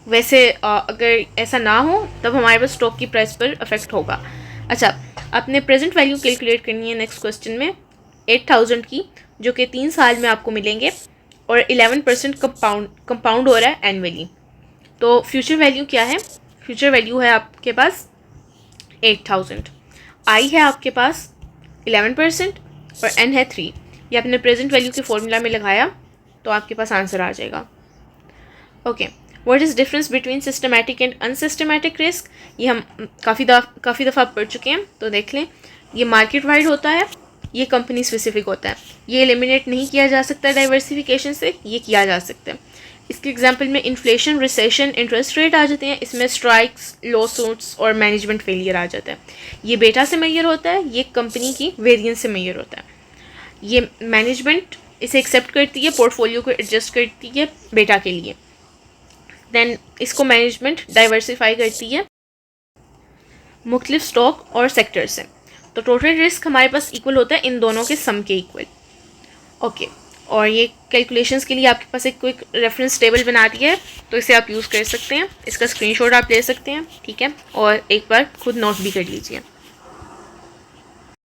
वैसे अगर ऐसा ना हो तब हमारे पास स्टॉक की प्राइस पर अफेक्ट होगा। अच्छा, अपने प्रेजेंट वैल्यू कैलकुलेट करनी है नेक्स्ट क्वेश्चन में 8000 की, जो कि 3 साल में आपको मिलेंगे और 11% कंपाउंड हो रहा है एनुअली। तो फ्यूचर वैल्यू क्या है? फ्यूचर वैल्यू है आपके पास 8000, आई है आपके पास 11% और एन है 3। ये आपने प्रेजेंट वैल्यू के फॉर्मूला में लगाया तो आपके पास आंसर आ जाएगा। Okay, what is difference between systematic and unsystematic risk? ये हम काफ़ी दफ़ा पढ़ चुके हैं, तो देख लें। ये मार्केट वाइड होता है, ये कंपनी स्पेसिफिक होता है। ये एलिमिनेट नहीं किया जा सकता डाइवर्सिफिकेशन से, ये किया जा सकता है। इसके एग्जांपल में इन्फ्लेशन, रिसेशन, इंटरेस्ट रेट आ जाते हैं। इसमें स्ट्राइक्स, लॉ सूट्स और मैनेजमेंट फेलियर आ जाता है। ये बेटा से मेजर होता है, ये कंपनी की वेरिएंस से मेजर होता है। ये मैनेजमेंट इसे एक्सेप्ट करती है, पोर्टफोलियो को एडजस्ट करती है बेटा के लिए। देन इसको मैनेजमेंट डाइवर्सिफाई करती है मुख्तलिफ स्टॉक और सेक्टर से। तो टोटल रिस्क हमारे पास इक्वल होता है इन दोनों के सम के इक्वल। ओके, और ये कैलकुलेशंस के लिए आपके पास एक क्विक रेफरेंस टेबल बना दिया है, तो इसे आप यूज़ कर सकते हैं। इसका स्क्रीनशॉट आप ले सकते हैं, ठीक है, और एक बार खुद नोट भी कर लीजिए।